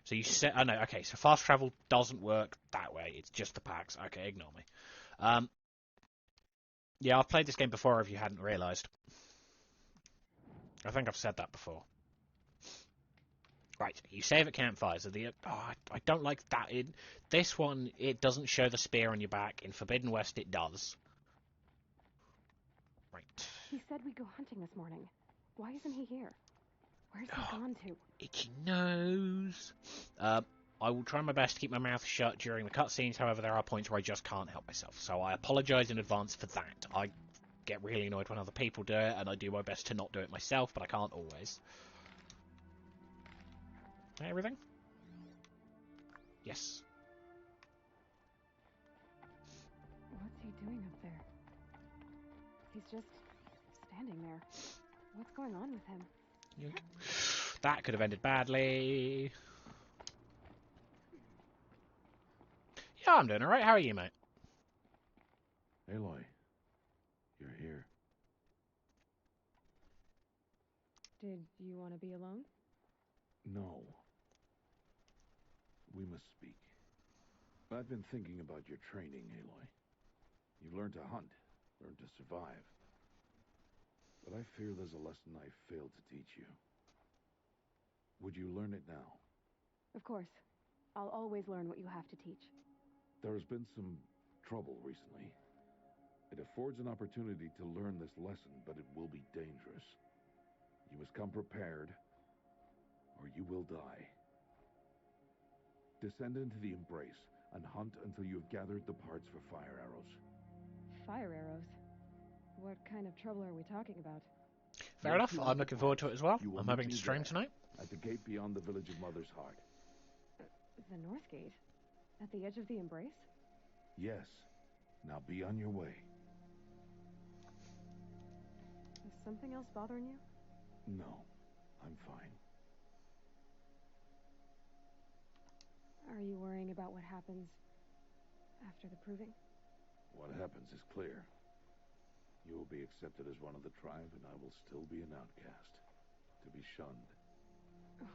So you set. Oh no, okay, so fast travel doesn't work that way. It's just the packs. Okay, ignore me. Yeah, I've played this game before if you hadn't realised. I think I've said that before. Right, you save at campfires. So I don't like that. This one, it doesn't show the spear on your back. In Forbidden West, it does. Right. He said we'd go hunting this morning. Why isn't he here? Where's he gone to? Itchy nose. I will try my best to keep my mouth shut during the cutscenes. However, there are points where I just can't help myself. So I apologise in advance for that. I get really annoyed when other people do it, and I do my best to not do it myself, but I can't always. Everything? Yes. What's he doing up there? He's just standing there. What's going on with him? That could have ended badly. Yeah, I'm doing alright. How are you, mate? Aloy, you're here. Did you want to be alone? No. We must speak. I've been thinking about your training, Aloy. You've learned to hunt, learned to survive. But I fear there's a lesson I failed to teach you. Would you learn it now? Of course. I'll always learn what you have to teach. There has been some trouble recently. It affords an opportunity to learn this lesson, but it will be dangerous. You must come prepared, or you will die. Descend into the Embrace and hunt until you have gathered the parts for fire arrows. Fire arrows? What kind of trouble are we talking about? Fair enough. I'm looking forward to it as well. I'm hoping to stream tonight. At the gate beyond the village of Mother's Heart. The North Gate? At the edge of the Embrace? Yes. Now be on your way. Is something else bothering you? No, I'm fine. Are you worrying about what happens after the proving? What happens is clear. You will be accepted as one of the tribe, and I will still be an outcast. To be shunned.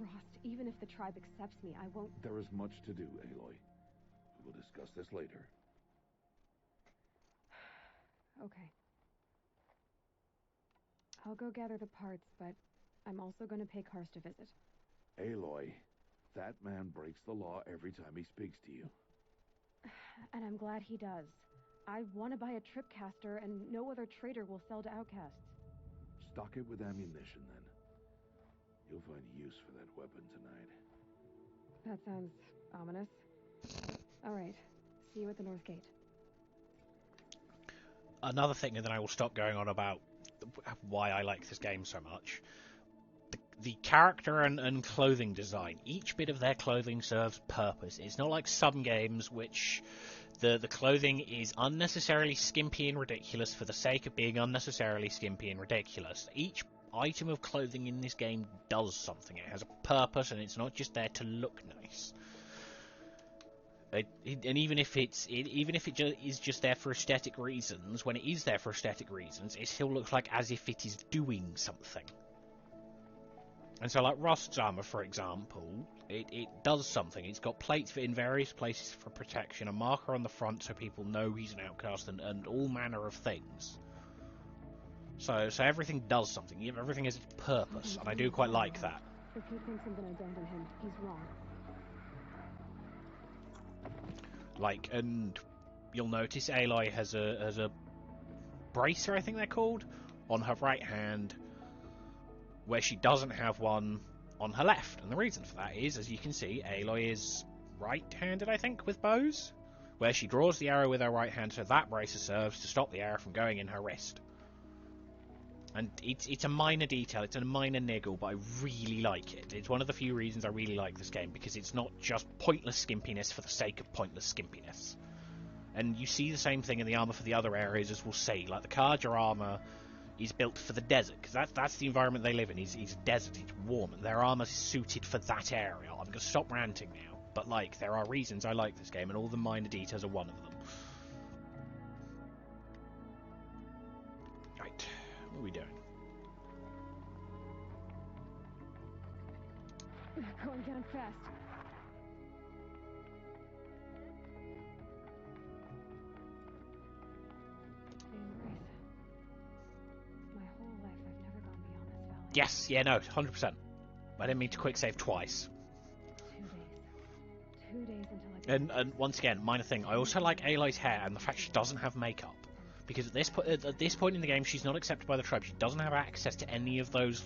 Rost, even if the tribe accepts me, I won't... There is much to do, Aloy. We will discuss this later. Okay. I'll go gather the parts, but I'm also going to pay Karst a visit. Aloy, that man breaks the law every time he speaks to you. And I'm glad he does. I want to buy a tripcaster, and no other trader will sell to outcasts. Stock it with ammunition, then. You'll find use for that weapon tonight. That sounds ominous. All right. See you at the North Gate. Another thing, and then I will stop going on about why I like this game so much. The character and clothing design. Each bit of their clothing serves purpose. It's not like some games which the clothing is unnecessarily skimpy and ridiculous for the sake of being unnecessarily skimpy and ridiculous. Each item of clothing in this game does something. It has a purpose, and it's not just there to look nice. And even if it is just there for aesthetic reasons, when it is there for aesthetic reasons, it still looks like as if it is doing something. And so, like Rost's armor, for example, it does something. It's got plates in various places for protection, a marker on the front so people know he's an outcast, and all manner of things. So everything does something. Everything has its purpose, and I do quite like that. If he thinks I'm going to abandon him, he's wrong. Like, and you'll notice Aloy has a bracer, I think they're called, on her right hand, where she doesn't have one on her left. And the reason for that is, as you can see, Aloy is right-handed, I think, with bows, where she draws the arrow with her right hand, so that bracer serves to stop the arrow from going in her wrist. And it's a minor detail, it's a minor niggle, but I really like it. It's one of the few reasons I really like this game, because it's not just pointless skimpiness for the sake of pointless skimpiness. And you see the same thing in the armor for the other areas, as we'll see. Like, the Karja armor is built for the desert, because that's the environment they live in. It's desert, it's warm, and their armor is suited for that area. I'm going to stop ranting now, but, like, there are reasons I like this game, and all the minor details are one of them. Right. What are we doing? Going down fast. The Embrace. My whole life I've never gone beyond this valley. Yes, yeah, no, 100%. I didn't mean to quick save twice. 2 days until I get... And once again, minor thing, I also like Aloy's hair and the fact she doesn't have makeup. Because at this point in the game, she's not accepted by the tribe. She doesn't have access to any of those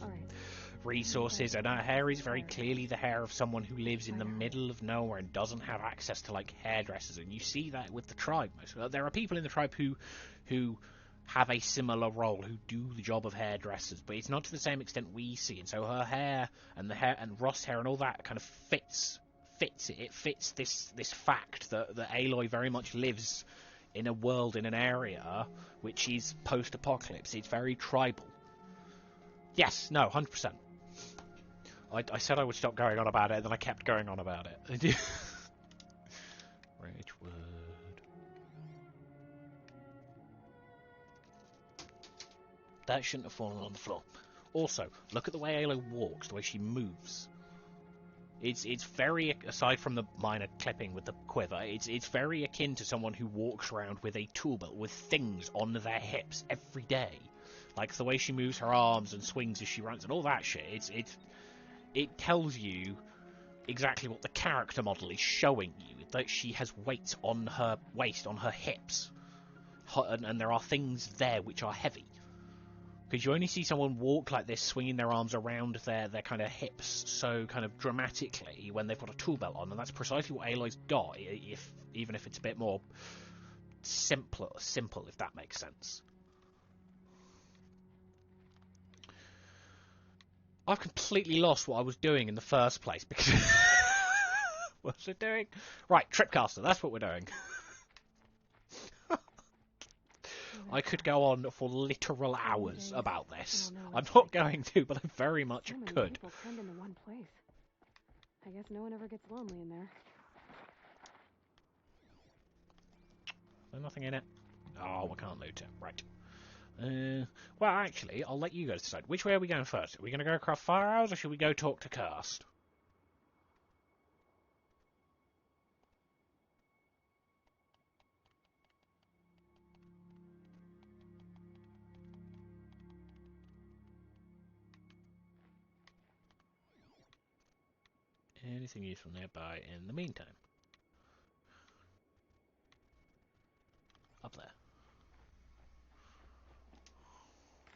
resources, and her hair is very clearly the hair of someone who lives in the middle of nowhere and doesn't have access to like hairdressers. And you see that with the tribe. There are people in the tribe who have a similar role, who do the job of hairdressers, but it's not to the same extent we see. And so her hair and the hair and Ross hair and all that kind of fits it. It fits this fact that Aloy very much lives in a world, in an area which is post-apocalypse. It's very tribal. Yes, no, 100%. I said I would stop going on about it, and then I kept going on about it. Ridgewood. That shouldn't have fallen on the floor. Also, look at the way Aloy walks, the way she moves. It's very, aside from the minor clipping with the quiver, it's very akin to someone who walks around with a tool belt with things on their hips every day. Like the way she moves her arms and swings as she runs and all that shit. It tells you exactly what the character model is showing you. That she has weights on her waist, on her hips. And there are things there which are heavy. Because you only see someone walk like this, swinging their arms around their kind of hips so kind of dramatically when they've got a tool belt on, and that's precisely what Aloy's got, even if it's a bit more simple, if that makes sense. I've completely lost what I was doing in the first place, because... What was I doing? Right, Tripcaster, that's what we're doing. I could go on for literal hours about this. I'm not going to, but I very much could. So many people crammed into one place. I guess no one ever gets lonely in there. There's nothing in it. Oh, I can't loot it. Right. Well, actually, I'll let you guys decide. Which way are we going first? Are we going to go craft fire arrows, or should we go talk to Karst? Anything useful nearby in the meantime? Up there.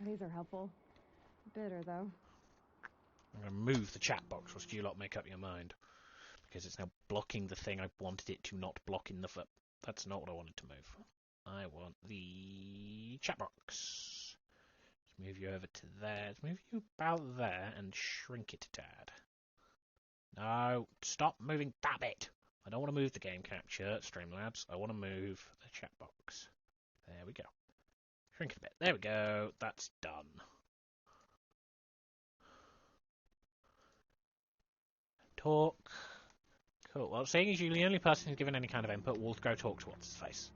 These are helpful. Bitter, though. I'm going to move the chat box whilst you lot make up your mind. Because it's now blocking the thing I wanted it to not block in the foot. That's not what I wanted to move. I want the chat box. Let's move you over to there. Let's move you about there and shrink it a tad. No, stop moving that bit. I don't want to move the game capture, Streamlabs. I want to move the chat box. There we go. Shrink it a bit. There we go. That's done. Talk. Cool. Well, seeing as you're the only person who's given any kind of input, we'll go talk to What's-His-Face.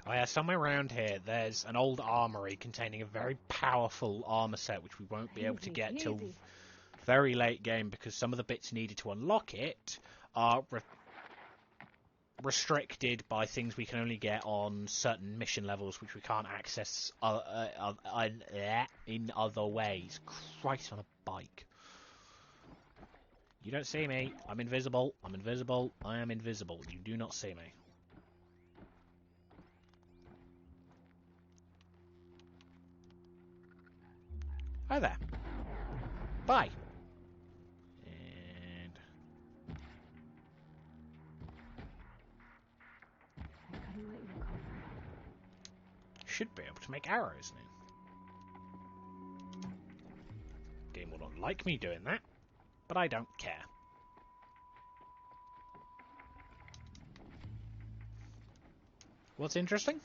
Oh yeah, somewhere around here there's an old armory containing a very powerful armor set which we won't be able to get till very late game because some of the bits needed to unlock it are restricted by things we can only get on certain mission levels which we can't access in other ways. Christ on a bike. You don't see me. I'm invisible. I'm invisible. I am invisible. You do not see me. Hi there. Bye. And... I couldn't let you call for help. should be able to make arrows now. Game will not like me doing that, but I don't care. What's interesting?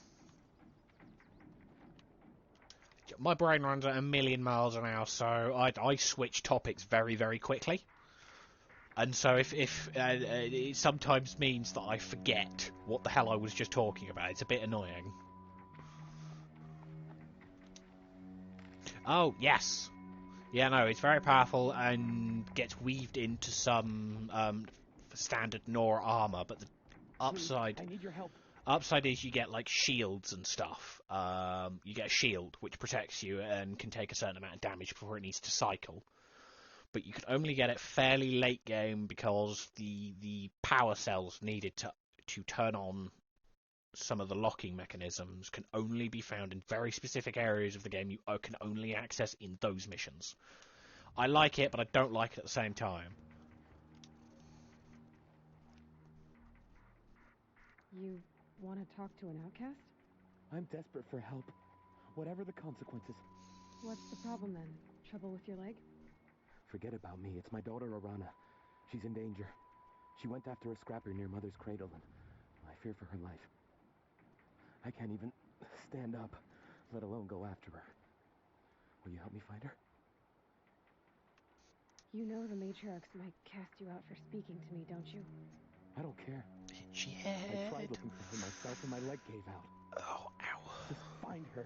My brain runs at 1,000,000 miles an hour, so I switch topics very, very quickly. And so if it sometimes means that I forget what the hell I was just talking about. It's a bit annoying. Oh, yes. Yeah, no, it's very powerful and gets weaved into some standard Nora armor, but the upside... I need your help. Upside is you get like shields and stuff. You get a shield which protects you and can take a certain amount of damage before it needs to cycle. but you could only get it fairly late game because the power cells needed to turn on some of the locking mechanisms can only be found in very specific areas of the game you can only access in those missions. I like it, but I don't like it at the same time. You want to talk to an outcast? I'm desperate for help, whatever the consequences. What's the problem then? Trouble with your leg? Forget about me. It's my daughter, Arana. She's in danger. She went after a scrapper near Mother's cradle, and I fear for her life. I can't even stand up, let alone go after her. Will you help me find her? You know the matriarchs might cast you out for speaking to me, don't you? I don't care. Itchy I head. tried looking for her myself, and my leg gave out. Oh, ow. Just find her.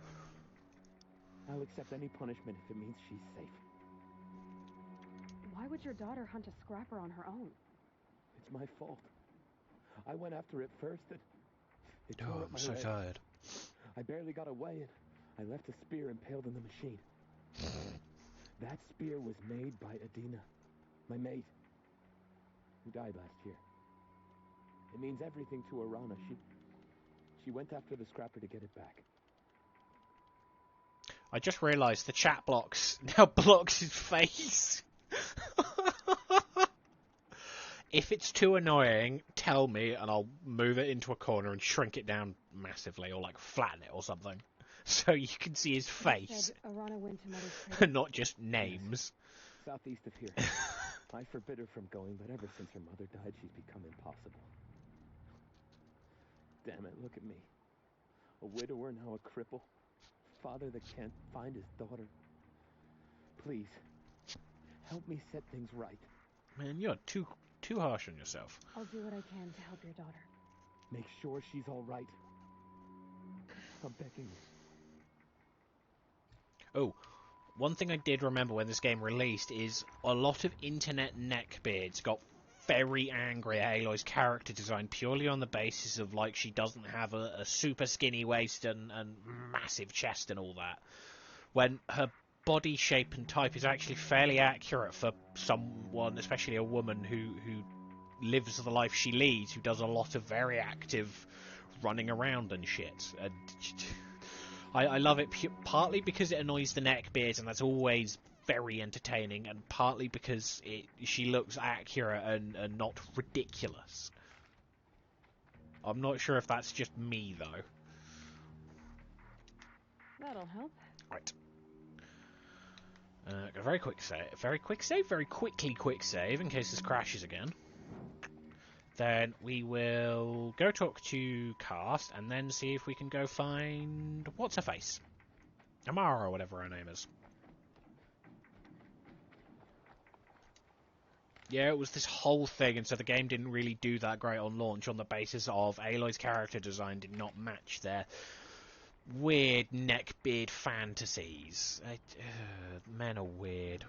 I'll accept any punishment if it means she's safe. Why would your daughter hunt a scrapper on her own? It's my fault. I went after it first, and it tore Oh, up I'm my so leg. tired. I barely got away, and I left a spear impaled in the machine. That spear was made by Adina, my mate, who died last year. It means everything to Arana. She went after the scrapper to get it back. I just realised the chat blocks now blocks his face. If it's too annoying, tell me and I'll move it into a corner and shrink it down massively, or like flatten it or something, so you can see his face. You said Arana went to Mother's cradle? Not just names. Yes. Southeast of here. I forbid her from going, but ever since her mother died, she's become impossible. Damn it, look at me. A widower, now a cripple. Father that can't find his daughter. Please, help me set things right. Man, you're too harsh on yourself. I'll do what I can to help your daughter. Make sure she's all right. I'm begging you. Oh, one thing I did remember when this game released is a lot of internet neckbeards got very angry at Aloy's character design purely on the basis of, like, she doesn't have a super skinny waist and massive chest and all that, when her body shape and type is actually fairly accurate for someone, especially a woman who lives the life she leads, who does a lot of very active running around and shit. And I love it partly because it annoys the neckbeards, and that's always very entertaining, and partly because she looks accurate and not ridiculous. I'm not sure if that's just me, though. That'll help. Right. Got a very quick save, very quick save, in case this crashes again. Then we will go talk to Cast, and then see if we can go find what's-her-face? Amara, or whatever her name is. Yeah, it was this whole thing, and so the game didn't really do that great on launch on the basis of Aloy's character design did not match their weird neckbeard fantasies. Men are weird.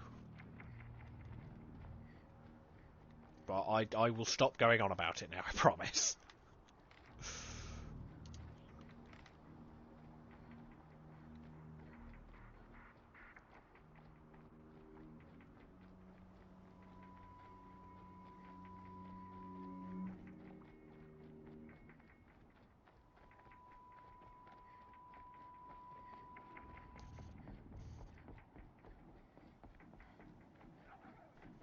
But I will stop going on about it now, I promise.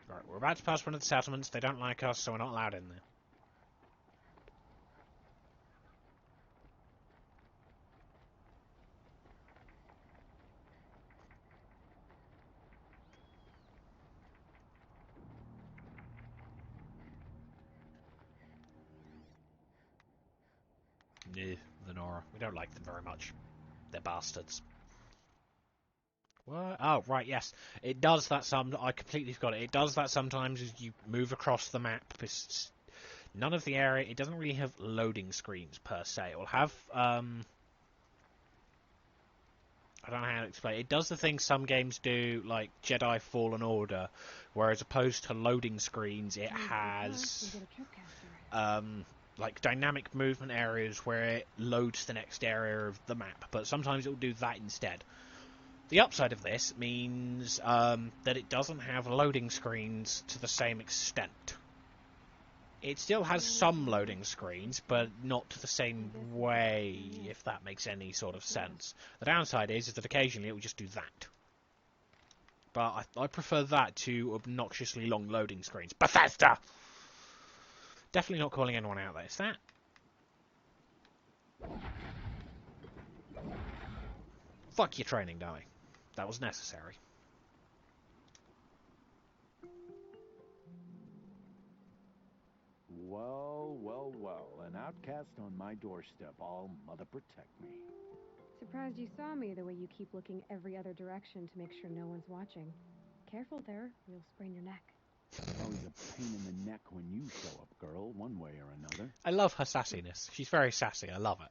Right, we're about to pass one of the settlements. They don't like us, so we're not allowed in there. Nah, the Nora. We don't like them very much. They're bastards. What? Oh, right, yes. It does that I completely forgot it. It does that sometimes as you move across the map. None of the area... It doesn't really have loading screens, per se. It will have... I don't know how to explain it. It does the thing some games do, like Jedi Fallen Order, where as opposed to loading screens, it has... like dynamic movement areas where it loads the next area of the map, but sometimes it will do that instead. The upside of this means that it doesn't have loading screens to the same extent. It still has some loading screens, but not to the same way, if that makes any sort of sense. The downside is that occasionally it will just do that. But I prefer that to obnoxiously long loading screens. Bethesda! Definitely not calling anyone out there. Is that? Fuck your training, dummy. That was necessary. Well, well, well. An outcast on my doorstep. All mother protect me. Surprised you saw me the way you keep looking every other direction to make sure no one's watching. Careful there, you'll sprain your neck. Always a pain in the neck when you show up, girl, one way or another. I love her sassiness. She's very sassy. I love it.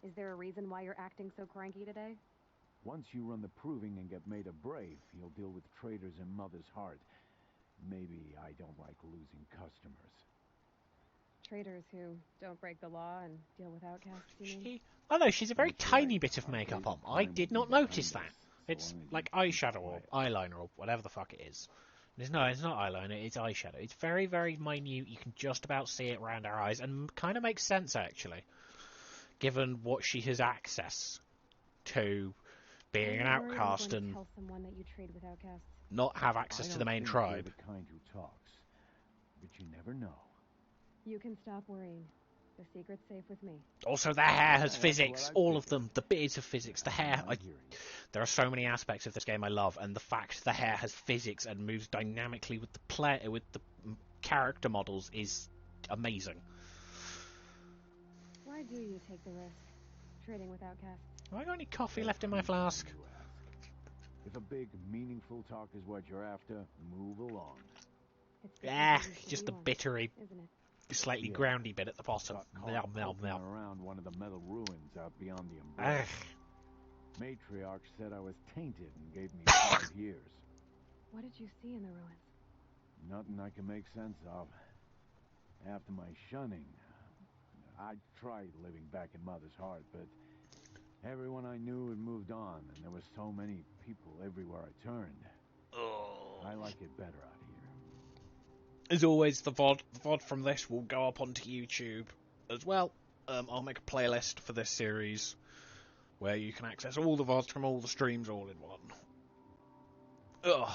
Is there a reason why you're acting so cranky today? Once you run the proving and get made a brave, you'll deal with traitors in Mother's Heart. Maybe I don't like losing customers. Traitors who don't break the law and deal with outcasts, you mean? Oh no, she's a very That's tiny right. bit of Our makeup days on. of I crime did will not be notice behind that. us, so It's long as like you keep eyeshadow or quiet. eyeliner or whatever the fuck it is. It's not eyeliner, it's eyeshadow. It's very, very minute. You can just about see it around her eyes, and kind of makes sense, actually, given what she has access to being an outcast and tell someone that you trade with outcasts. not have access I to the don't main think tribe. You're the kind who talks, but you never know. You can stop worrying. The secret's safe with me. Also, the hair has That's physics. what I All of figured. them. The bits of physics. The hair. I'm hearing. There are so many aspects of this game I love, and the fact the hair has physics and moves dynamically with the character models is amazing. Why do you take the risk? Trading with outcasts. Have I got any coffee left in my flask? You ask. If a big, meaningful talk is what you're after, move along. Just the bittery, isn't it? slightly Yeah. groundy bit at the bottom. Got caught Mel, mel, poking mel. around one of the metal ruins out beyond the umbrella. Ugh. Matriarch said I was tainted and gave me 5 years. What did you see in the ruins? Nothing I can make sense of. After my shunning, I tried living back in Mother's Heart, but everyone I knew had moved on, and there were so many people everywhere I turned. Oh. I like it better out here. As always, the VOD from this will go up onto YouTube as well. I'll make a playlist for this series where you can access all the VODs from all the streams all in one. Ugh.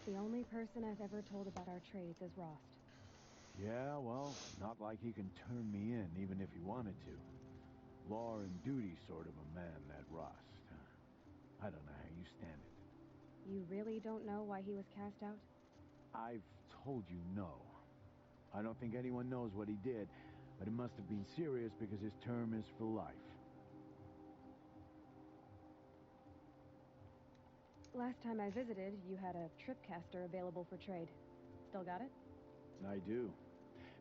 The only person I've ever told about our trades is Rost. Yeah, well, not like he can turn me in, even if he wanted to. Law and duty sort of a man, that Rost. I don't know how you stand it. You really don't know why he was cast out? I've told you no. I don't think anyone knows what he did, but it must have been serious because his term is for life. Last time I visited, you had a tripcaster available for trade. Still got it? I do.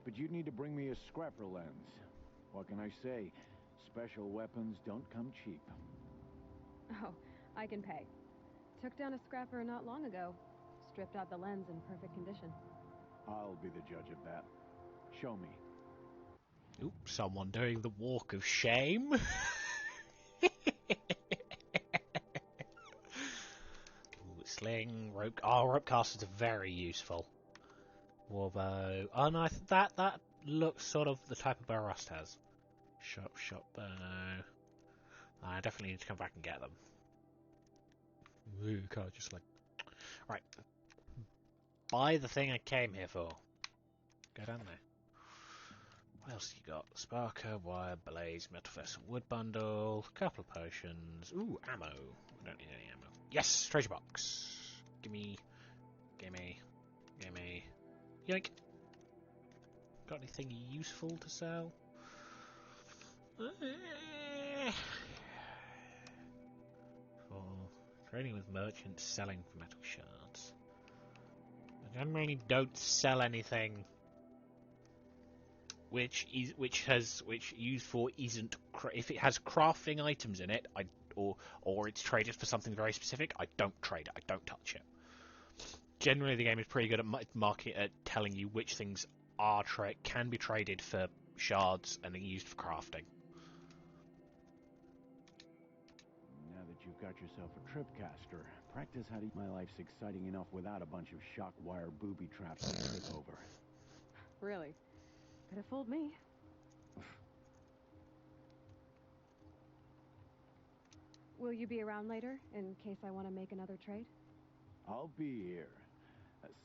But you'd need to bring me a scrapper lens. What can I say? Special weapons don't come cheap. Oh, I can pay. Took down a scrapper not long ago. Stripped out the lens in perfect condition. I'll be the judge of that. Show me. Oops, someone doing the walk of shame. Sling, rope. Oh, rope casters are very useful. Warbow. Oh no, that looks sort of the type of bow Rust has. Shot bow. I definitely need to come back and get them. Ooh, can't just like. Right. Buy the thing I came here for. Go down there. What else you got? Sparker, wire, blaze, metal vessel, wood bundle, couple of potions. Ooh, ammo. We don't need any ammo. Yes, treasure box. Gimme. Yoink. Got anything useful to sell? For trading with merchants, selling for metal shards. I generally don't sell anything which used for isn't if it has crafting items in it, or it's traded for something very specific, I don't trade it. I don't touch it. Generally, the game is pretty good at telling you which things can be traded for shards and are used for crafting. got yourself a tripcaster. Practice how to... My life's exciting enough without a bunch of shock wire booby traps to trip over. Really? Could have fooled me. Will you be around later, in case I want to make another trade? I'll be here.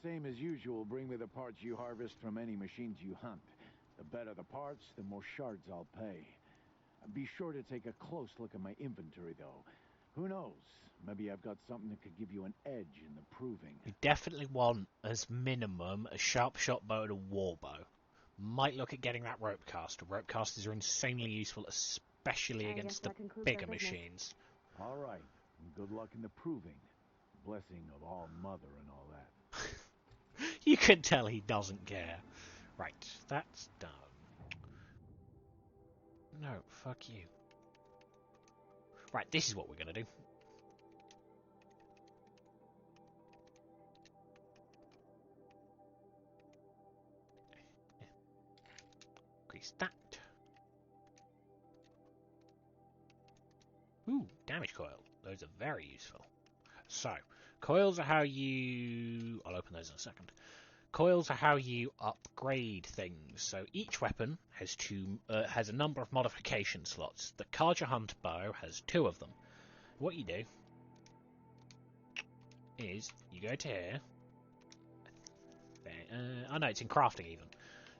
Same as usual, bring me the parts you harvest from any machines you hunt. The better the parts, the more shards I'll pay. Be sure to take a close look at my inventory, though. Who knows? Maybe I've got something that could give you an edge in the proving. You definitely want, as minimum, a sharp shot bow and a war bow. Might look at getting that rope caster. Rope casters are insanely useful, especially against the bigger machines. All right. Good luck in the proving. Blessing of All Mother and all that. You can tell he doesn't care. Right, that's done. No, fuck you. Right, this is what we're going to do. Increase that. Ooh, damage coil. Those are very useful. So, coils are how you... I'll open those in a second. Coils are how you upgrade things. So each weapon has a number of modification slots. The Carja Hunt bow has 2 of them. What you do is you go to here. Oh no, it's in crafting even.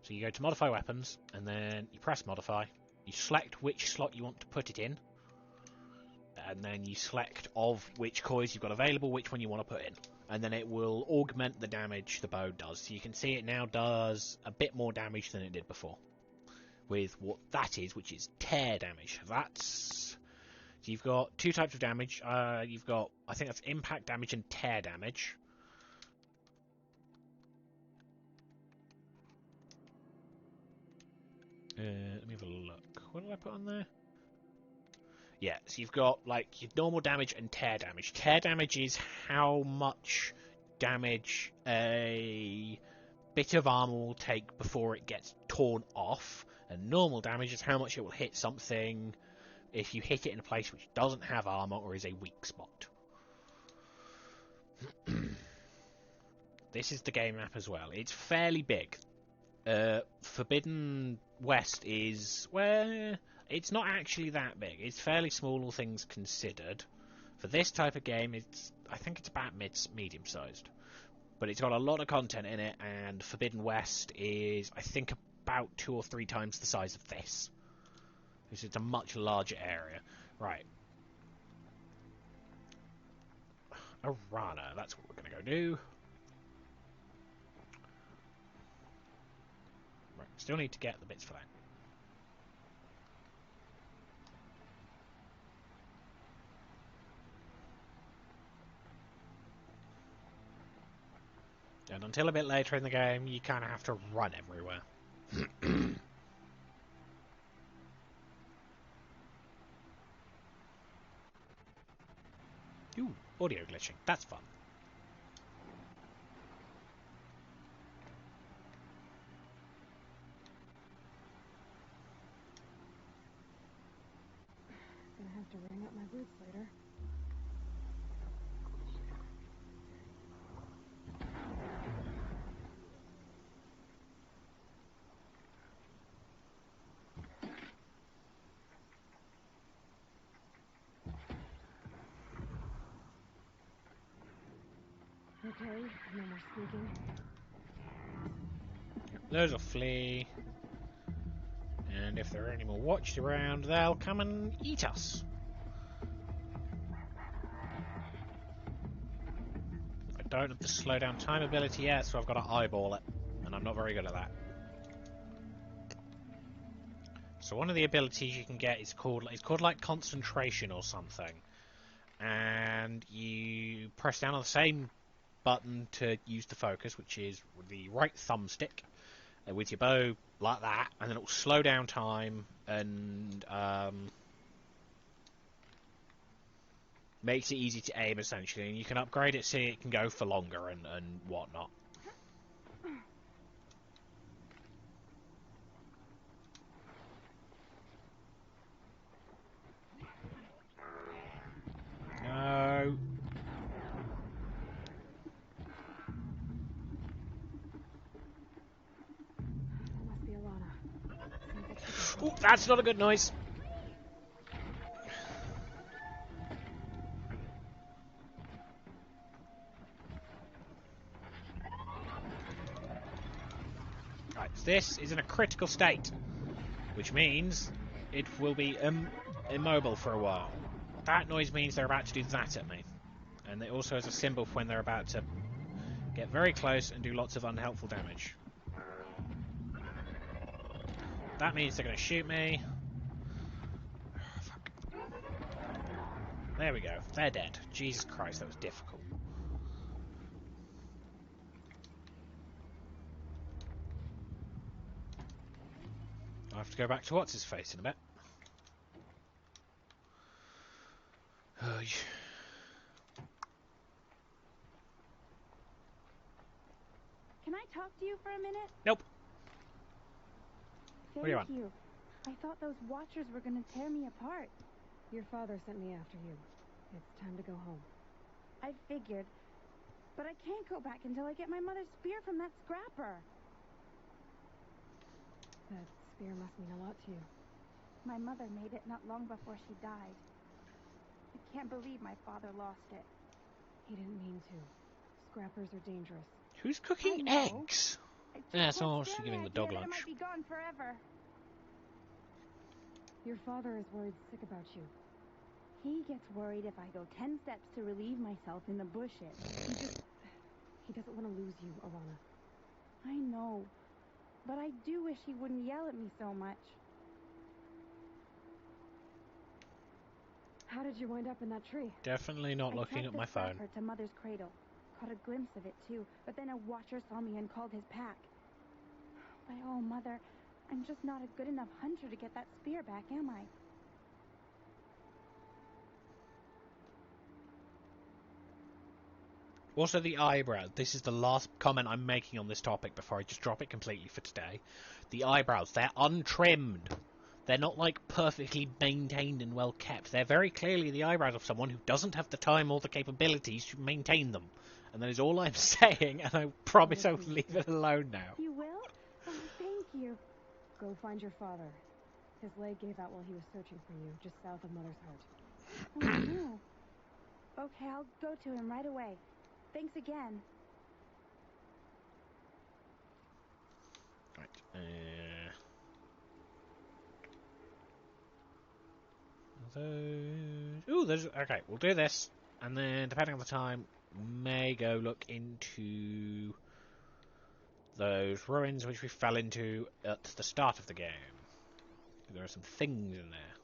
So you go to modify weapons, and then you press modify. You select which slot you want to put it in, and then you select of which coils you've got available, which one you want to put in. And then it will augment the damage the bow does. So you can see it now does a bit more damage than it did before. With what that is, which is tear damage. So you've got 2 types of damage. You've got, I think that's impact damage and tear damage. Let me have a look. What did I put on there? Yeah, so you've got like your normal damage and tear damage. Tear damage is how much damage a bit of armor will take before it gets torn off, and normal damage is how much it will hit something if you hit it in a place which doesn't have armor or is a weak spot. This is the game map as well. It's fairly big. Forbidden West is, well, it's not actually that big. It's fairly small, all things considered. For this type of game, I think it's about medium sized. But it's got a lot of content in it, and Forbidden West is, I think, about 2 or 3 times the size of this. This is a much larger area. Right. Arana, that's what we're going to go do. Right, still need to get the bits for that. And until a bit later in the game, you kind of have to run everywhere. Ooh, audio glitching. That's fun. Gonna have to ring up my boots later. Okay, no more sneaking. Those will flee. And if there are any more watched around, they'll come and eat us. I don't have the slow down time ability yet, so I've got to eyeball it. And I'm not very good at that. So one of the abilities you can get is called like concentration or something. And you press down on the same button to use the focus, which is the right thumbstick, with your bow like that, and then it will slow down time and makes it easy to aim essentially, and you can upgrade it so it can go for longer and whatnot. Ooh, that's not a good noise. Right, this is in a critical state, which means it will be immobile for a while. That noise means they're about to do that at me. And it also has a symbol for when they're about to get very close and do lots of unhelpful damage. That means they're going to shoot me. Fuck. There we go. They're dead. Jesus Christ, that was difficult. I have to go back to what's his face in a bit. Can I talk to you for a minute? Nope. Thank What do you want? you. I thought those watchers were gonna tear me apart. Your father sent me after you. It's time to go home. I figured. But I can't go back until I get my mother's spear from that scrapper. That spear must mean a lot to you. My mother made it not long before she died. I can't believe my father lost it. He didn't mean to. Scrappers are dangerous. Who's cooking I know. eggs? I just Yeah, can't someone's stand giving the the dog idea that lunch. it might be gone forever. Your father is worried sick about you. He gets worried if I go 10 steps to relieve myself in the bushes. He doesn't want to lose you, Alana. I know. But I do wish he wouldn't yell at me so much. How did you wind up in that tree? Definitely not I looking tracked at the my phone. scrapper to Mother's cradle. Caught a glimpse of it too, but then a watcher saw me and called his pack. But oh, Mother, I'm just not a good enough hunter to get that spear back, am I? Also, the eyebrow. This is the last comment I'm making on this topic before I just drop it completely for today. The eyebrows, they're untrimmed. They're not, like, perfectly maintained and well kept. They're very clearly the eyebrows of someone who doesn't have the time or the capabilities to maintain them. And that is all I'm saying, and I promise I will leave it alone now. You will? Oh, thank you. Go find your father. His leg gave out while he was searching for you, just south of Mother's Heart. Oh, no. Okay, I'll go to him right away. Thanks again. Right. Those... Ooh, there's... Okay, we'll do this. And then, depending on the time, may go look into those ruins which we fell into at the start of the game. There are some things in there.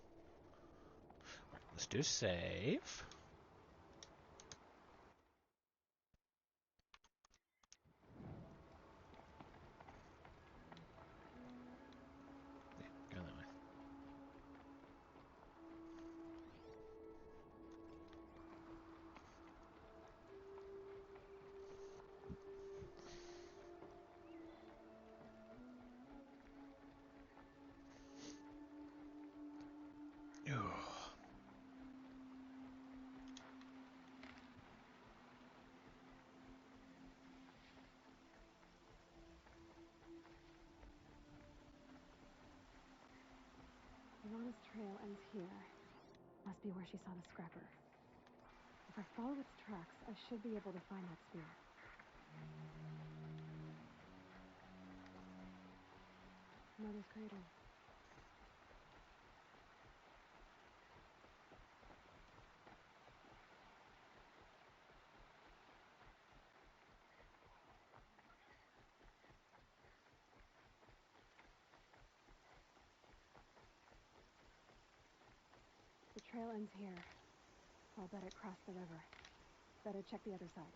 Right, let's do a save. Yeah, go that way. Alana's trail ends here. Must be where she saw the scrapper. If I follow its tracks, I should be able to find that spear. Mother's cradle. The trail ends here. I'll bet it crossed the river. Better check the other side.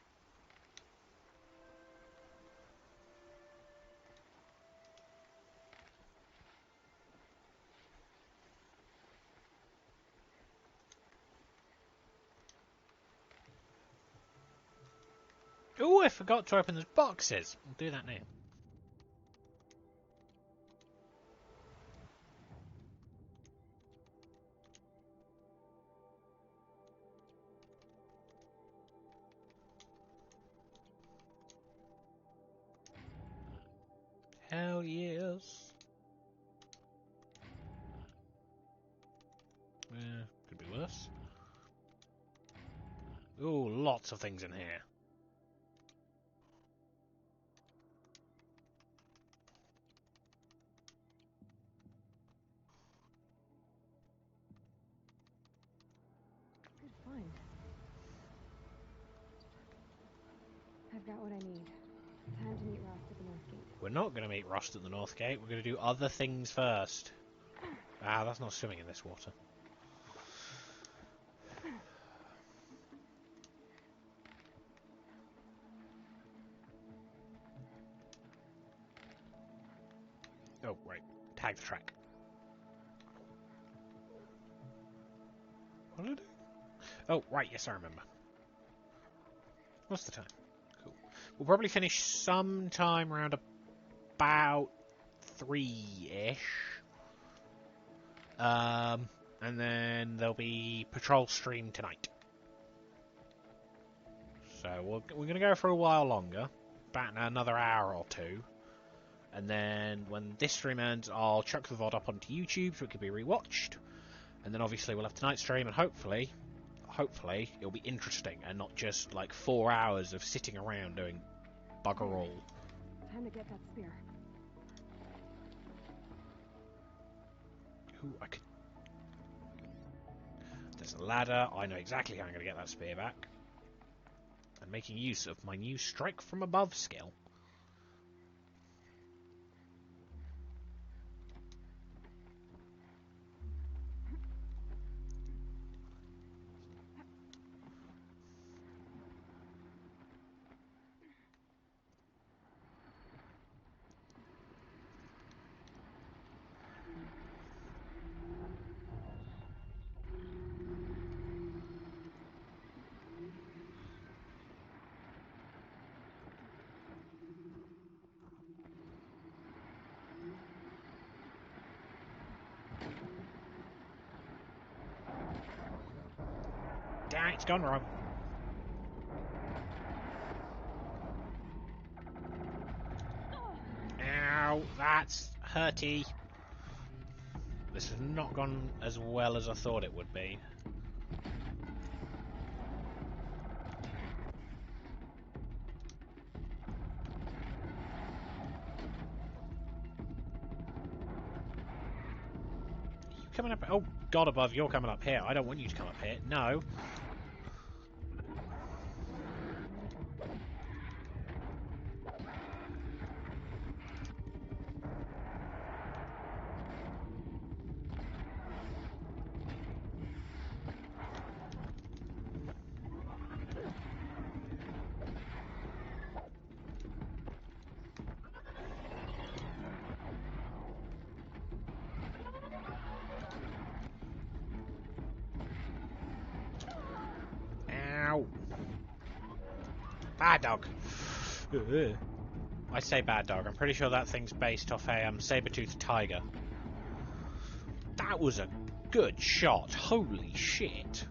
Oh, I forgot to open those boxes. We'll do that now. Hell yes. marvellous. Ooh, lots of things in here. Good find. I've got what I need. Time to meet Ross at the North Gate. We're not going to meet Rust at the North Gate. We're going to do other things first. Ah, that's not swimming in this water. Oh, right. Tag the track. What did I do? Oh, right. Yes, I remember. What's the time? Cool. We'll probably finish sometime around about 3-ish. And then there'll be patrol stream tonight. So we're going to go for a while longer. About another hour or two. And then when this stream ends, I'll chuck the VOD up onto YouTube so it can be rewatched. And then obviously we'll have tonight's stream, and hopefully it'll be interesting and not just like 4 hours of sitting around doing bugger all. Time to get that spear. Ooh, I could. There's a ladder. I know exactly how I'm going to get that spear back. And making use of my new strike from above skill. Damn, it's gone wrong. Ow, that's hurty. This has not gone as well as I thought it would be. You coming up? Oh, God above, you're coming up here. I don't want you to come up here. No. Ow. Bad dog. I say bad dog. I'm pretty sure that thing's based off a saber-toothed tiger. That was a good shot. Holy shit.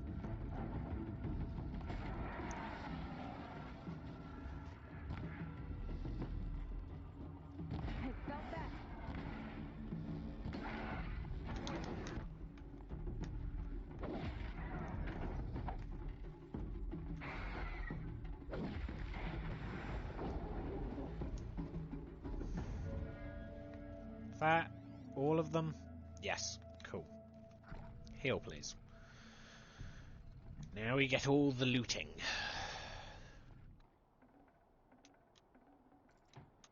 I felt that. That all of them? Yes. Cool. Heal, please. Now we get all the looting.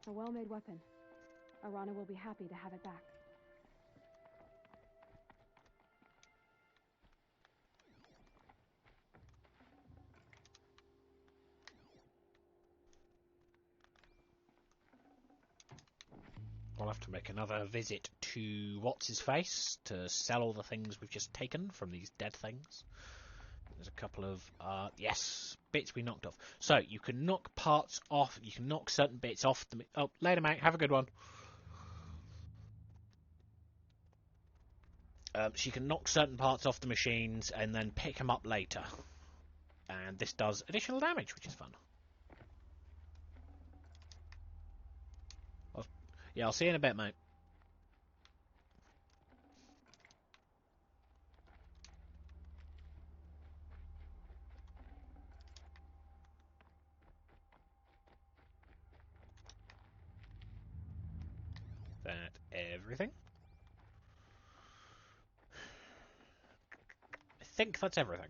A well-made weapon. Arana will be happy to have it back. I'll have to make another visit to What's-His-Face to sell all the things we've just taken from these dead things. There's a couple of, yes, bits we knocked off. So, you can knock parts off, you can knock certain bits off the... Oh, later, mate, have a good one. So you can knock certain parts off the machines and then pick them up later. And this does additional damage, which is fun. Yeah, I'll see you in a bit, mate. everything? I think that's everything.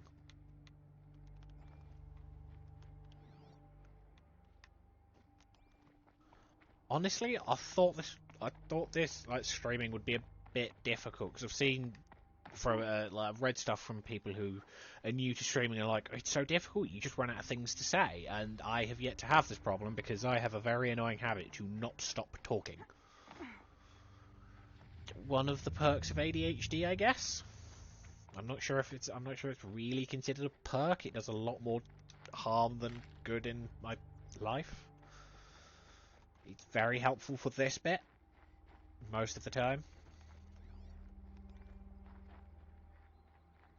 Honestly, I thought this like streaming would be a bit difficult because I've seen from like I've read stuff from people who are new to streaming and are like, it's so difficult, you just run out of things to say, and I have yet to have this problem because I have a very annoying habit to not stop talking. One of the perks of ADHD, I guess. I'm not sure if it's really considered a perk. It does a lot more harm than good in my life. It's very helpful for this bit most of the time.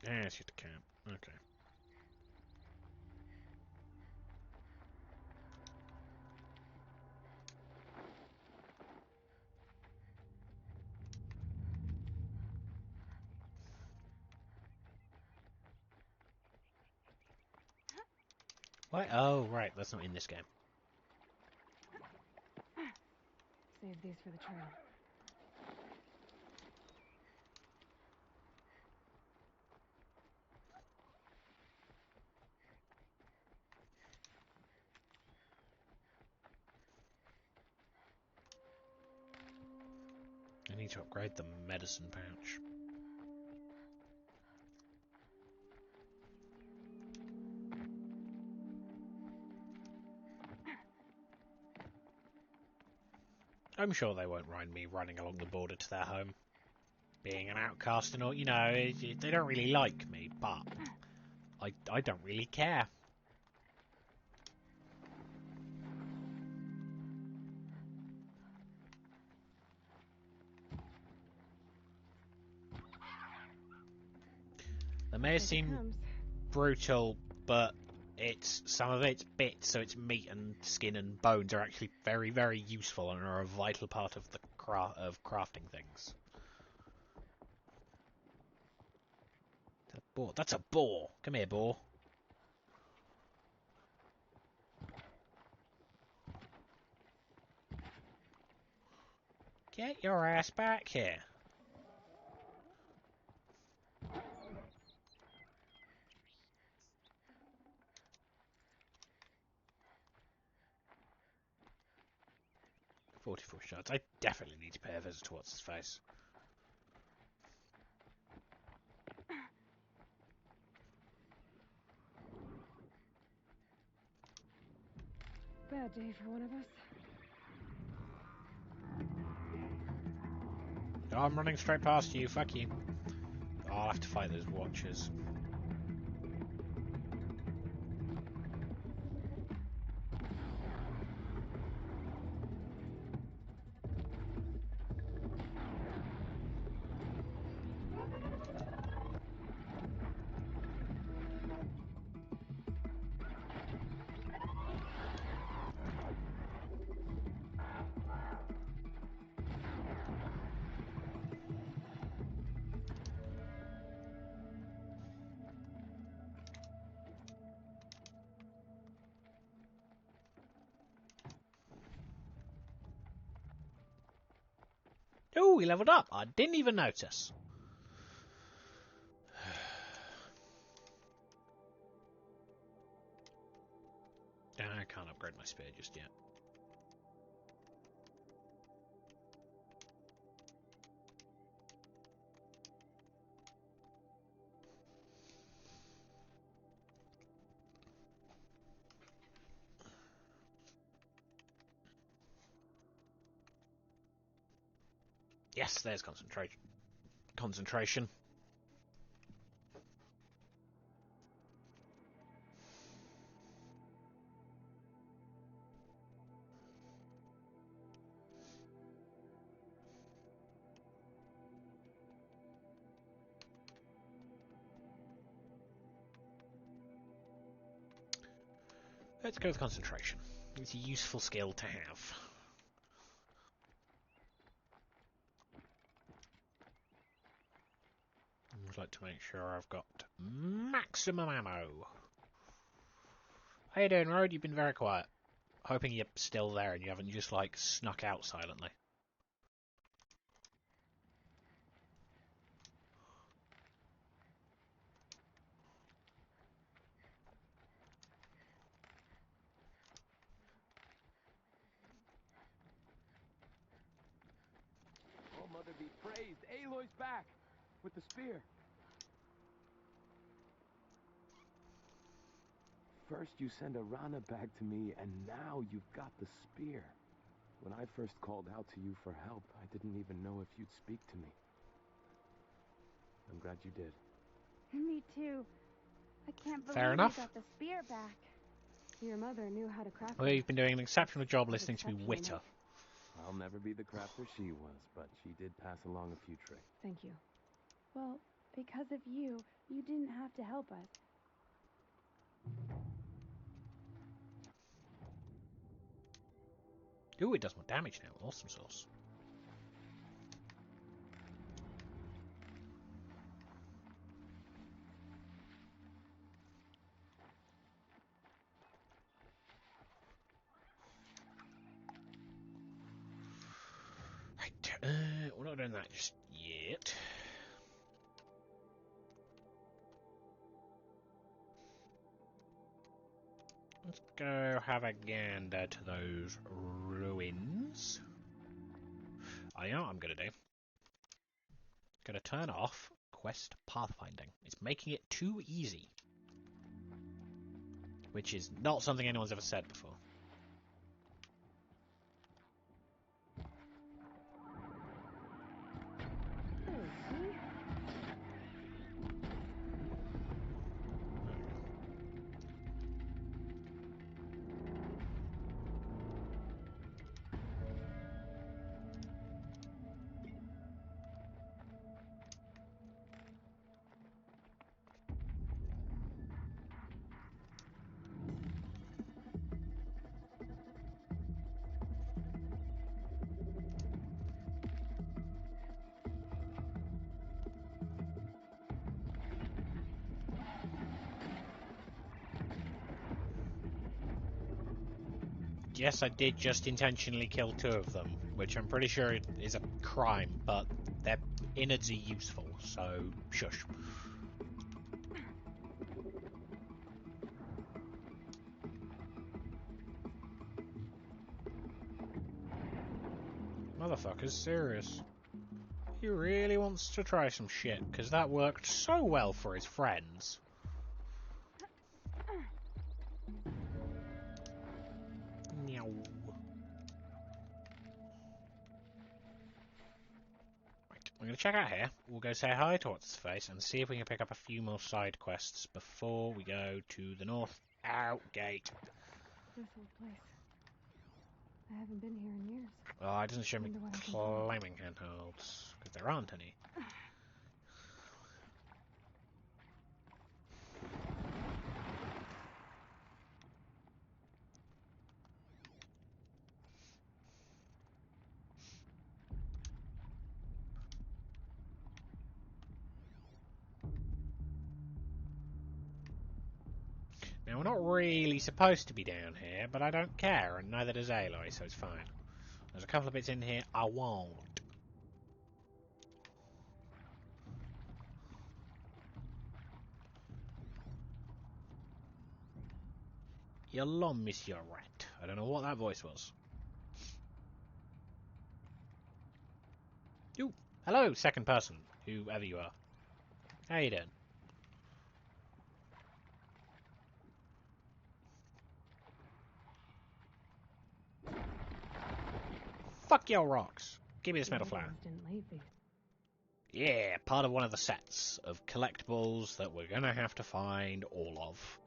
Yeah, it's just a camp. Okay. What? Oh, right. That's not in this game. Save these for the trail. I need to upgrade the medicine pouch. I'm sure they won't mind me running along the border to their home. Being an outcast and all, you know, they don't really like me, but I don't really care. They may seem brutal, but some of it's bits, so it's meat and skin and bones are actually very, very useful and are a vital part of the crafting things. Boar. That's a boar. Come here, boar. Get your ass back here. .44 shots. I definitely need to pay a visit to what's his face. Bad day for one of us. Oh, I'm running straight past you. Fuck you. Oh, I'll have to fight those watchers. Oh, he leveled up. I didn't even notice. I can't upgrade my spear just yet. Yes, there's concentration. Let's go with concentration. It's a useful skill to have. I'd like to make sure I've got maximum ammo. How you doing, Road? You've been very quiet. Hoping you're still there and you haven't just, like, snuck out silently. be praised. Aloy's back with the spear. First you send Arana back to me, and now you've got the spear. When I first called out to you for help, I didn't even know if you'd speak to me. I'm glad you did. Me too. I can't believe Fair enough. you got the spear back. Your mother knew how to craft Well, them. you've been doing an exceptional job That's listening to me exceptional, witter. Mike. I'll never be the crafter she was, but she did pass along a few tricks. Thank you. Well, because of you, you didn't have to help us. Ooh, it does more damage now. Awesome sauce. Right, we're not doing that just yet. Let's go have a gander to those ruins. I know what I'm going to do. Going to turn off quest pathfinding. It's making it too easy. Which is not something anyone's ever said before. Yes, I did just intentionally kill 2 of them, which I'm pretty sure is a crime, but their innards are useful, so shush. Motherfucker's serious. He really wants to try some shit, because that worked so well for his friends. Meow. Right, we're going to check out here. We'll go say hi to What's-His-Face and see if we can pick up a few more side quests before we go to the north out gate. This old place. I haven't been here in years. Oh, it doesn't show me Wonder what I can find. climbing handholds, because there aren't any. Now, we're not really supposed to be down here, but I don't care, and neither does Aloy, so it's fine. There's a couple of bits in here I won't. Hello, Monsieur Rat. I don't know what that voice was. Ooh, hello, second person, whoever you are. How you doing? Fuck your rocks. Give me this metal flower. Didn't leave these. Yeah, part of one of the sets of collectibles that we're gonna have to find all of.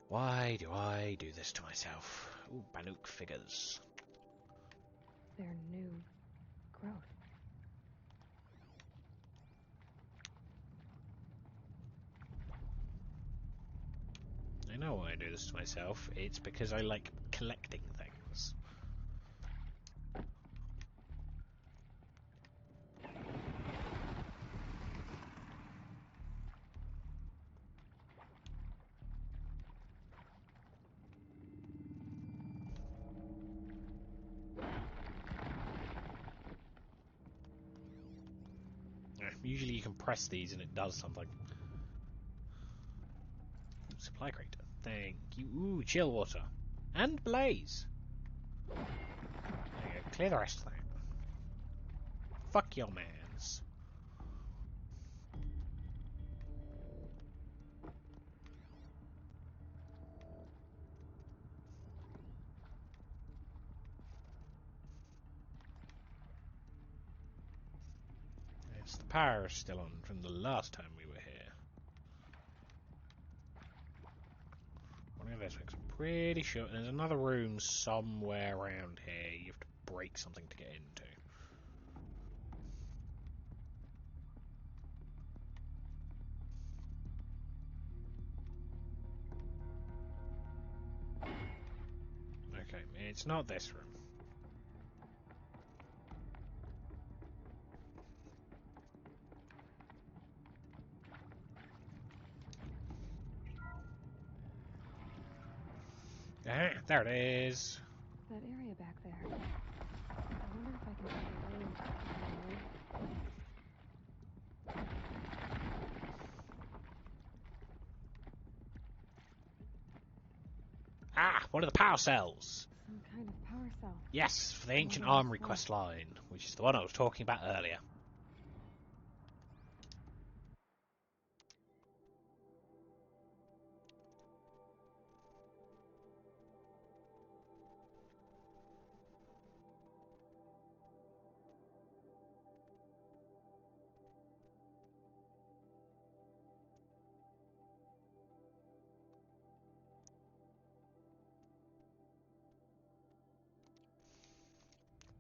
Why do I do this to myself? Ooh, Banuk figures. They're new growth. I know why I do this to myself. It's because I like collecting things. Usually you can press these and it does something. Supply crate. Thank you. Ooh, chill water. And blaze. There you go. Clear the rest of that. fuck your mans. Yes, the power's still on from the last time we were here. One of those things. I'm pretty sure there's another room somewhere around here you have to break something to get into. Okay, it's not this room. Ah, there it is. That area back there. I wonder if I can find a way into it. Ah, one of the power cells. Some kind of power cell. Yes, for the ancient Wonder armory what's quest there. line, which is the one I was talking about earlier.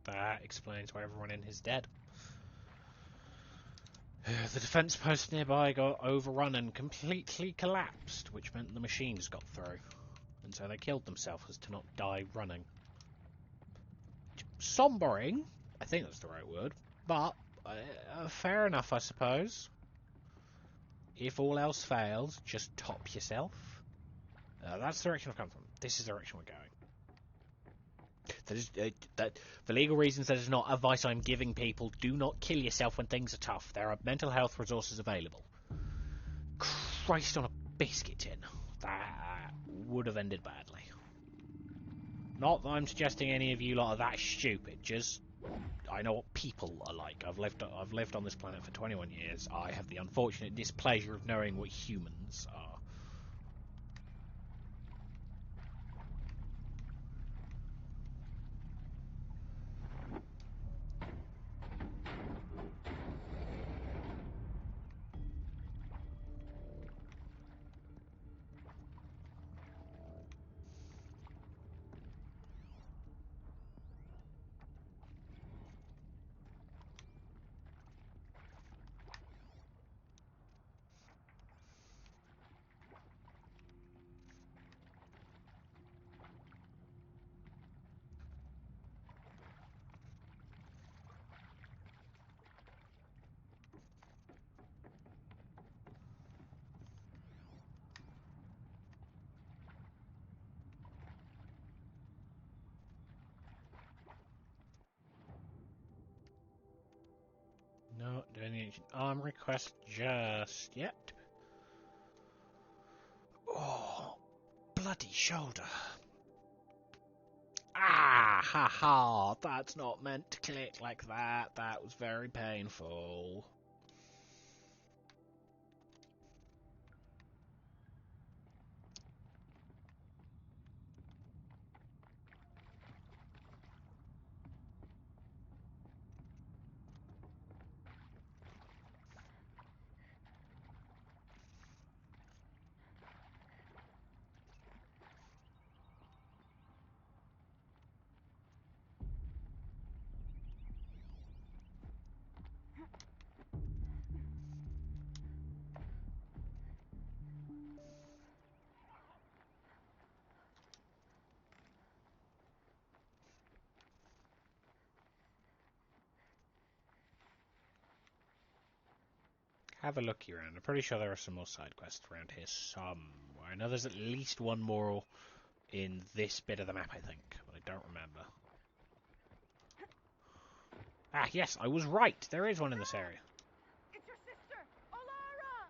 That explains why everyone in is dead. The defense post nearby got overrun and completely collapsed, which meant the machines got through. And so they killed themselves to not die running. Sombering, I think that's the right word, but fair enough, I suppose. If all else fails, just top yourself. That's the direction I've come from. This is the direction we're going. That is, that for legal reasons, that is not advice I'm giving people. Do not kill yourself when things are tough. There are mental health resources available. Christ on a biscuit tin. That would have ended badly. Not that I'm suggesting any of you lot are that stupid. Just I know what people are like. I've lived on this planet for 21 years. I have the unfortunate displeasure of knowing what humans are. Not doing the ancient armory quest just yet. Oh, bloody shoulder. Ah, ha ha, that's not meant to click like that. That was very painful. Have a looky around. I'm pretty sure there are some more side quests around here somewhere. I know there's at least one more in this bit of the map, I think, but I don't remember. Ah, yes, I was right. There is one in this area. It's your sister, Olara!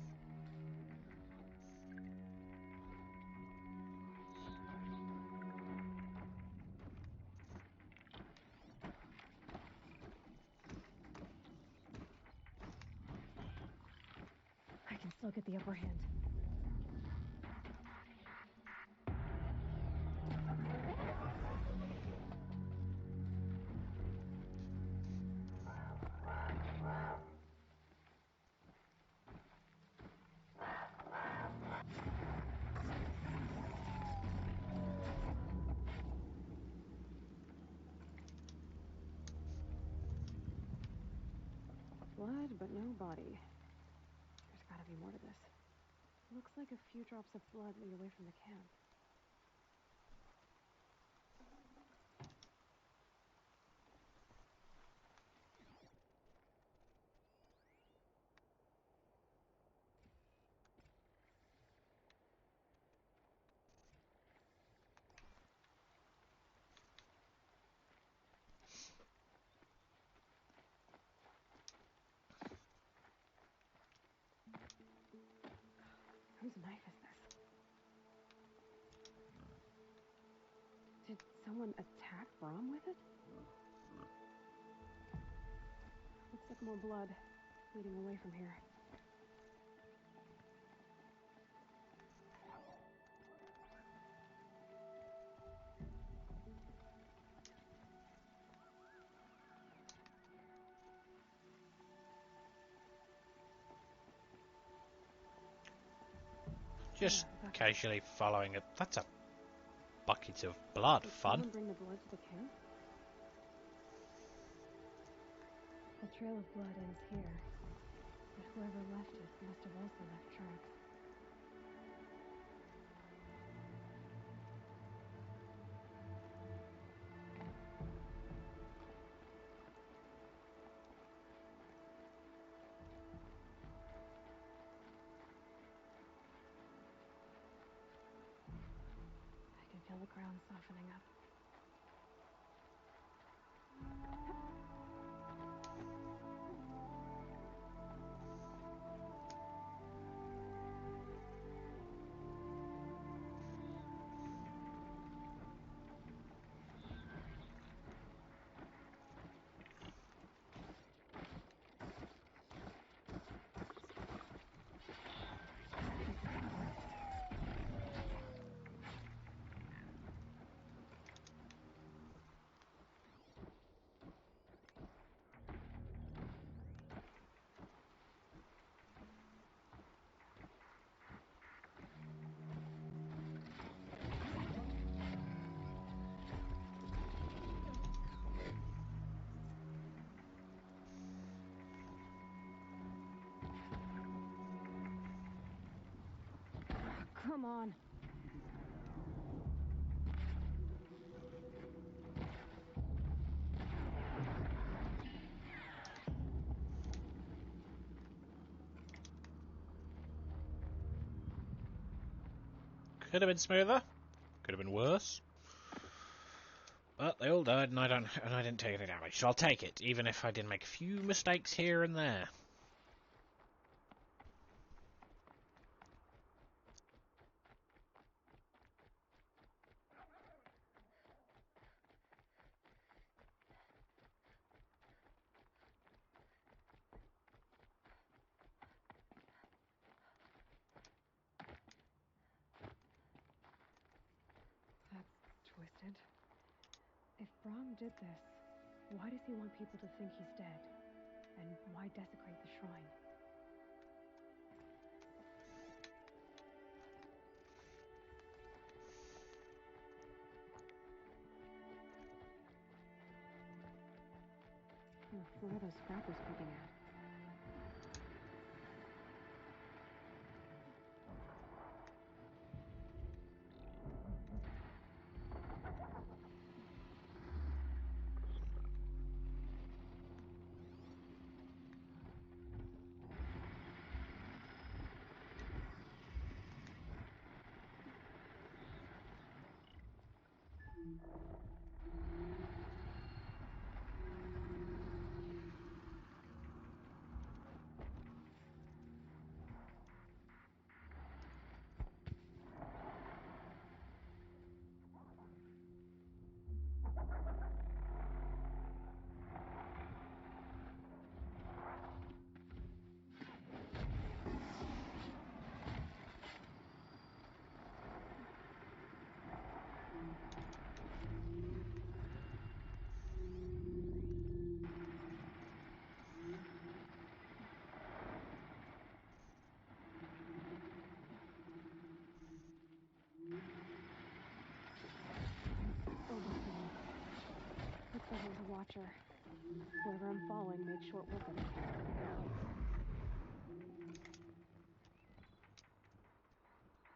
I'll get the upper hand. Blood, but no body. There's gotta be more to this. Looks like a few drops of blood lead away from the camp. Whose knife is this? Did someone attack Brom with it? Looks like more blood leading away from here. Just casually following it. That's a bucket of blood. Did Fun. someone bring the blood to the camp? The trail of blood ends here, but whoever left it must have also left tracks. I can feel the ground softening up. Come on. Could have been smoother. Could have been worse. But they all died, and I didn't take any damage. So I'll take it, even if I did make a few mistakes here and there. That's twisted. If Brahm did this, why does he want people to think he's dead? And why desecrate the shrine? What are those scrappers peeking at? watcher. Wherever I'm falling, make short work of it.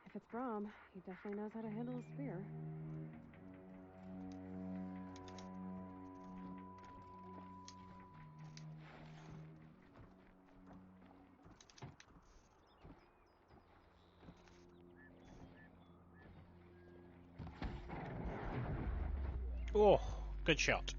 If it's Brom, he definitely knows how to handle a spear. Oh, good shot.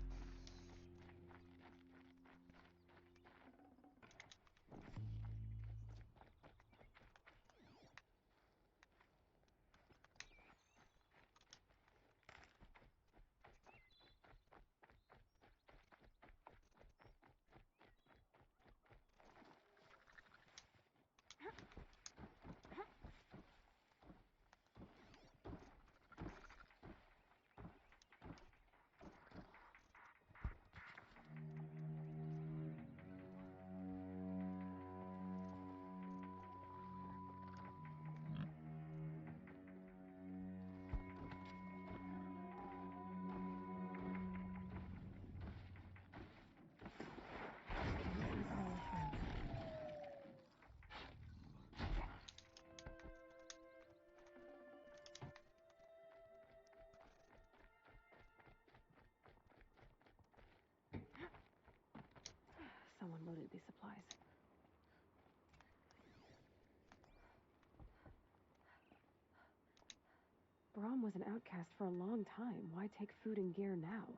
Someone loaded these supplies. Brom was an outcast for a long time. Why take food and gear now?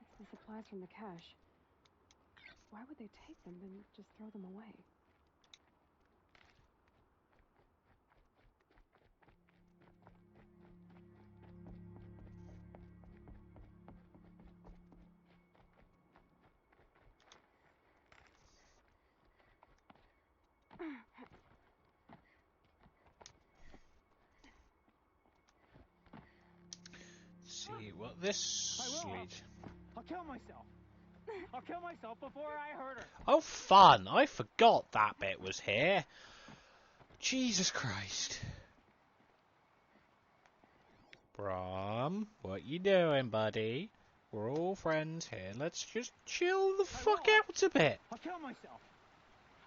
It's the supplies from the cache. Why would they take them and just throw them away? See what this leads. I'll kill myself. I'll kill myself before I hurt her. Oh, fun! I forgot that bit was here. Jesus Christ. Brom, what you doing, buddy? We're all friends here. Let's just chill the fuck out a bit. I'll kill myself.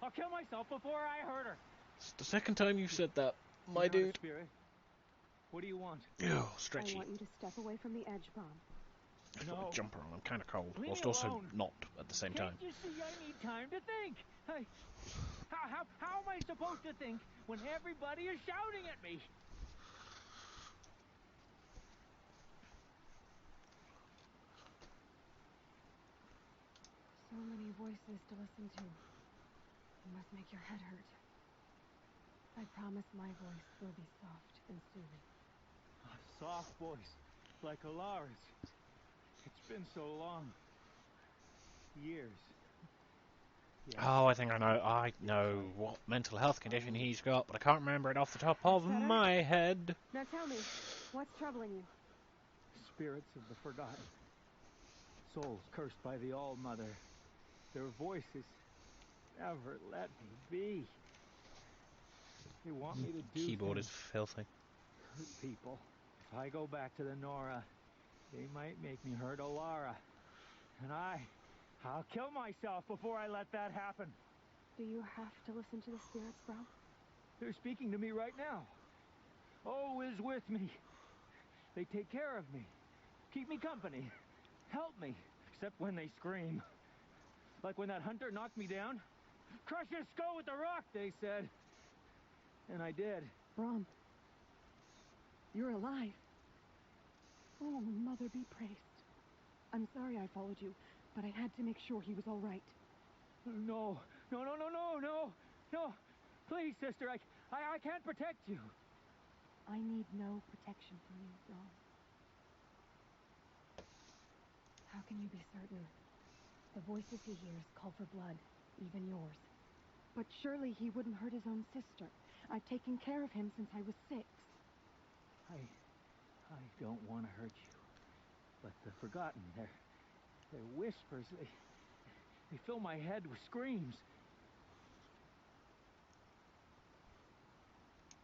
I'll kill myself before I hurt her. It's the second time you've said that, my You're not a dude. spirit. What do you want? Oh, stretchy. I want you to step away from the edge, Brom. I've got a jumper on. I'm kind of cold, Leave whilst me also alone. not at the same Can't time. you see I need time to think? How am I supposed to think when everybody is shouting at me? So many voices to listen to. You must make your head hurt. I promise my voice will be soft and soothing. A soft voice, like Alara's. It's been so long. Years. Yes. Oh, I think I know what mental health condition he's got, but I can't remember it off the top of Better? my head. Now tell me, what's troubling you? Spirits of the forgotten. Souls cursed by the All-Mother. Their voices never let me be. They want me to do Keyboard things, is filthy. hurt people. If I go back to the Nora, they might make me hurt Alara. And I'll kill myself before I let that happen. Do you have to listen to the spirits, Brom? They're speaking to me right now. Oh is with me. They take care of me. Keep me company. Help me. Except when they scream. Like when that hunter knocked me down. Crush his skull with the rock, they said. And I did. Brom, you're alive. Oh, Mother be praised. I'm sorry I followed you, but I had to make sure he was all right. No. Please, sister, I can't protect you. I need no protection from you, Brom. How can you be certain? The voices he hears call for blood, even yours. But surely he wouldn't hurt his own sister. I've taken care of him since I was 6. I don't want to hurt you. But the forgotten, They're whispers. They fill my head with screams.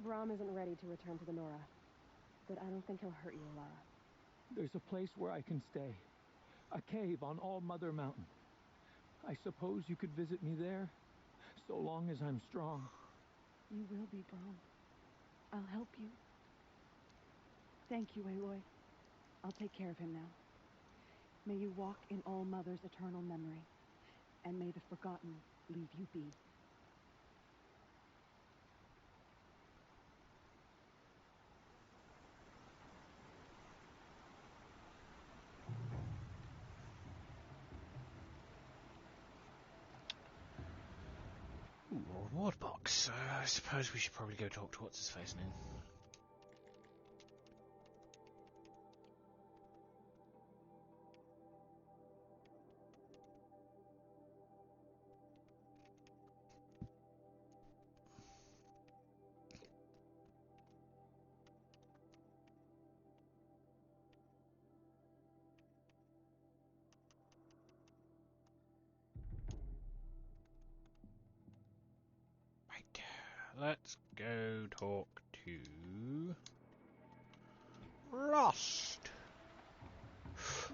Brahm isn't ready to return to the Nora, but I don't think he'll hurt you, Alara. There's a place where I can stay. A cave on All Mother Mountain. I suppose you could visit me there, so long as I'm strong. You will be, Brahm. I'll help you. Thank you, Aloy. I'll take care of him now. May you walk in All Mother's eternal memory, and may the forgotten leave you be. Ooh, reward box. I suppose we should probably go talk to what's-his-face now. Right, let's go talk to Rust.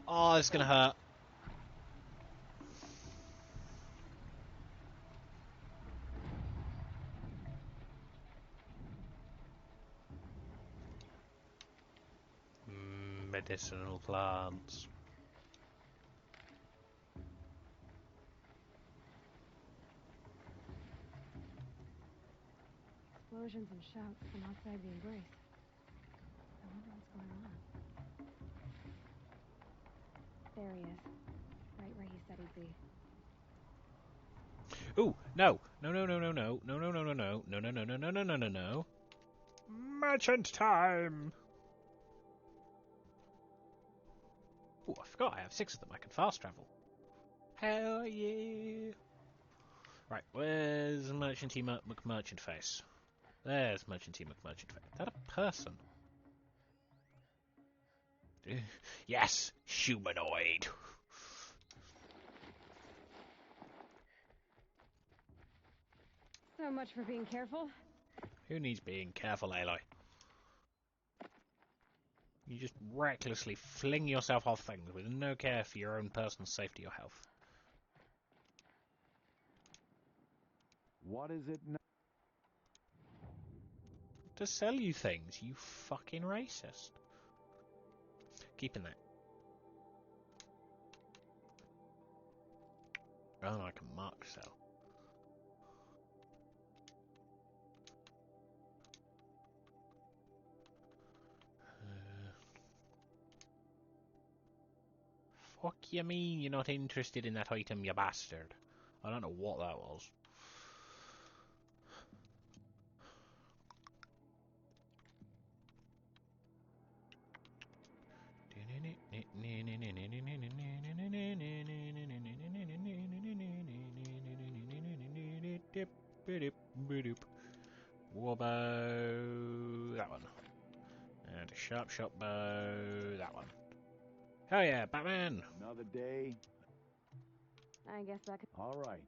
Oh, it's gonna hurt. Medicinal plants. Explosions and shouts from outside the embrace. I wonder what's going on. There he is. Right where he said he'd be. Ooh, no. No, no, no, no, no. No, no, no, no, no. No, no, no, no, no, no, no, no, no. Merchant time! Ooh, I forgot I have 6 of them. I can fast travel. Hell yeah! Right, where's Merchanty McMerchant Face? There's Merchanty McMerchant Face. Is that a person? Yes! Humanoid! So much for being careful. Who needs being careful, Aloy? You just recklessly fling yourself off things with no care for your own personal safety or health. What is it now? To sell you things, you fucking racist. Keeping that. Oh, I can mark sell. Fuck you mean you're not interested in that item, you bastard? I don't know what that was. Warbow, that one. And a sharp shot bow, that one. Hell yeah, Batman! Another day. I guess that could... All right.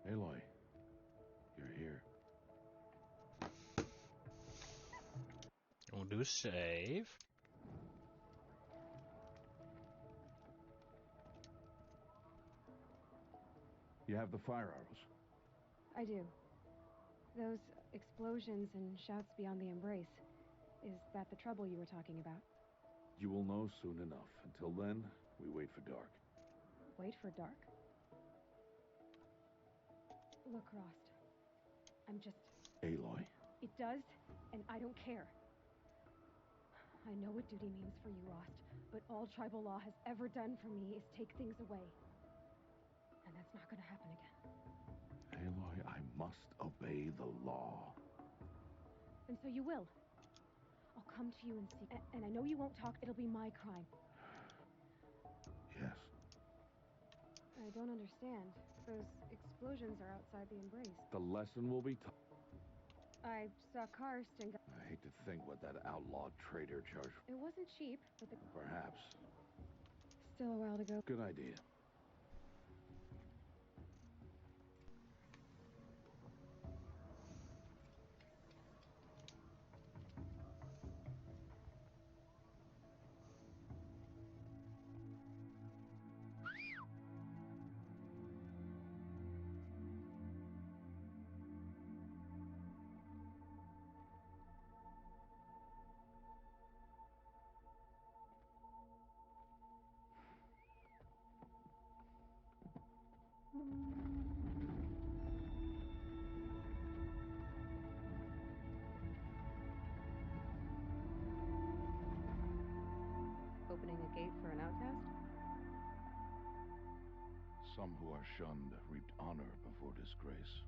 Aloy, you're here. We'll do a save. You have the fire arrows. I do. Those explosions and shouts beyond the embrace. Is that the trouble you were talking about? You will know soon enough. Until then, we wait for dark. Wait for dark? Look, Rost. I'm just... Aloy. It does, and I don't care. I know what duty means for you, Rost, but all tribal law has ever done for me is take things away. And that's not gonna happen again. Aloy, I must obey the law. And so you will. I'll come to you and see. And I know you won't talk. It'll be my crime. Yes. I don't understand. Those explosions are outside the embrace. The lesson will be taught. I saw Karst and got... I hate to think what that outlaw traitor charged. It wasn't cheap, but the... Perhaps. Still a while to go. Good idea. Opening a gate for an outcast? Some who are shunned reaped honor before disgrace.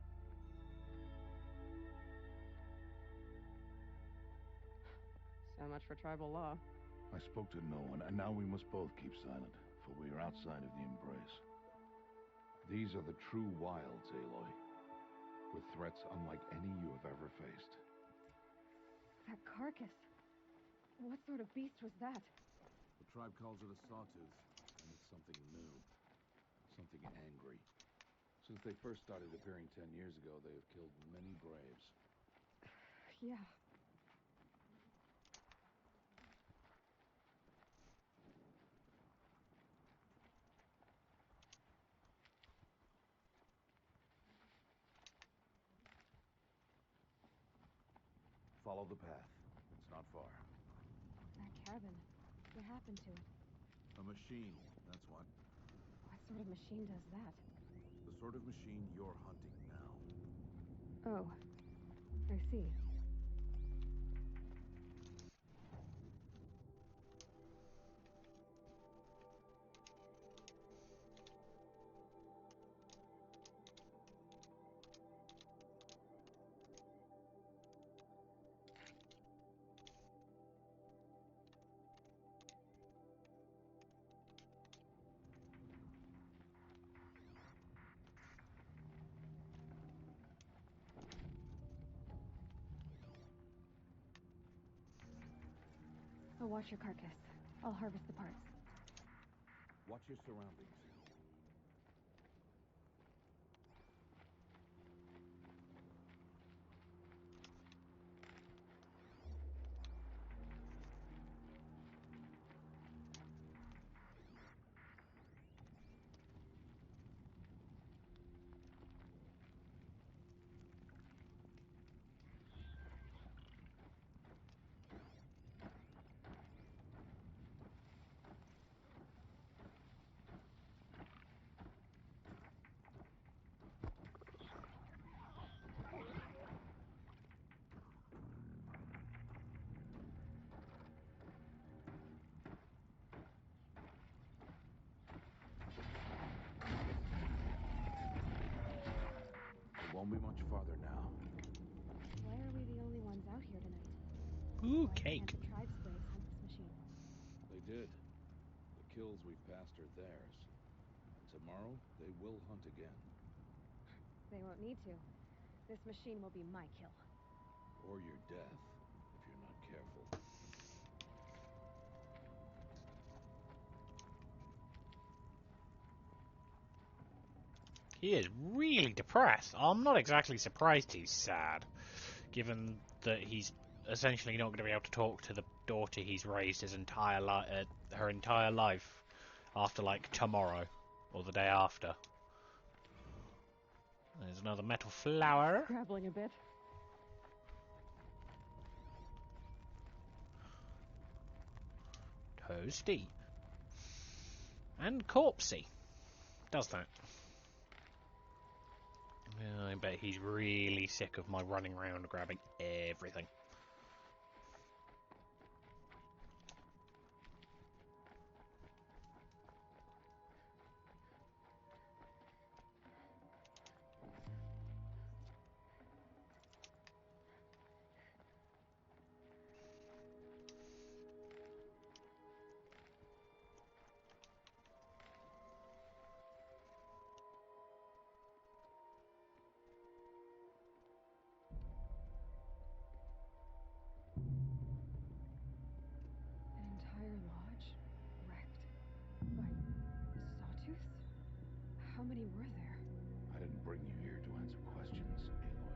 So much for tribal law. I spoke to no one, and now we must both keep silent, for we are outside of the embrace. These are the true wilds, Aloy, with threats unlike any you have ever faced. That carcass. What sort of beast was that? The tribe calls it a sawtooth, and it's something new, something angry. Since they first started appearing 10 years ago, they have killed many braves. Yeah. Follow the path. It's not far. That cabin. What happened to it? A machine, that's what. What sort of machine does that? The sort of machine you're hunting now. Oh. I see. I'll watch your carcass. I'll harvest the parts. Watch your surroundings. It won't be much farther now. Why are we the only ones out here tonight? Ooh, Why cake. can't the tribe's braves hunt this machine? They did. The kills we've passed are theirs. And tomorrow, they will hunt again. They won't need to. This machine will be my kill. Or your death, if you're not careful. He is really depressed. I'm not exactly surprised he's sad, given that he's essentially not going to be able to talk to the daughter he's raised her entire life after, like, tomorrow or the day after. There's another metal flower. Scrabbling a bit. Posty. And Corpsey. Does that. Yeah, I bet he's really sick of my running around grabbing everything. How many were there? I didn't bring you here to answer questions, Aloy.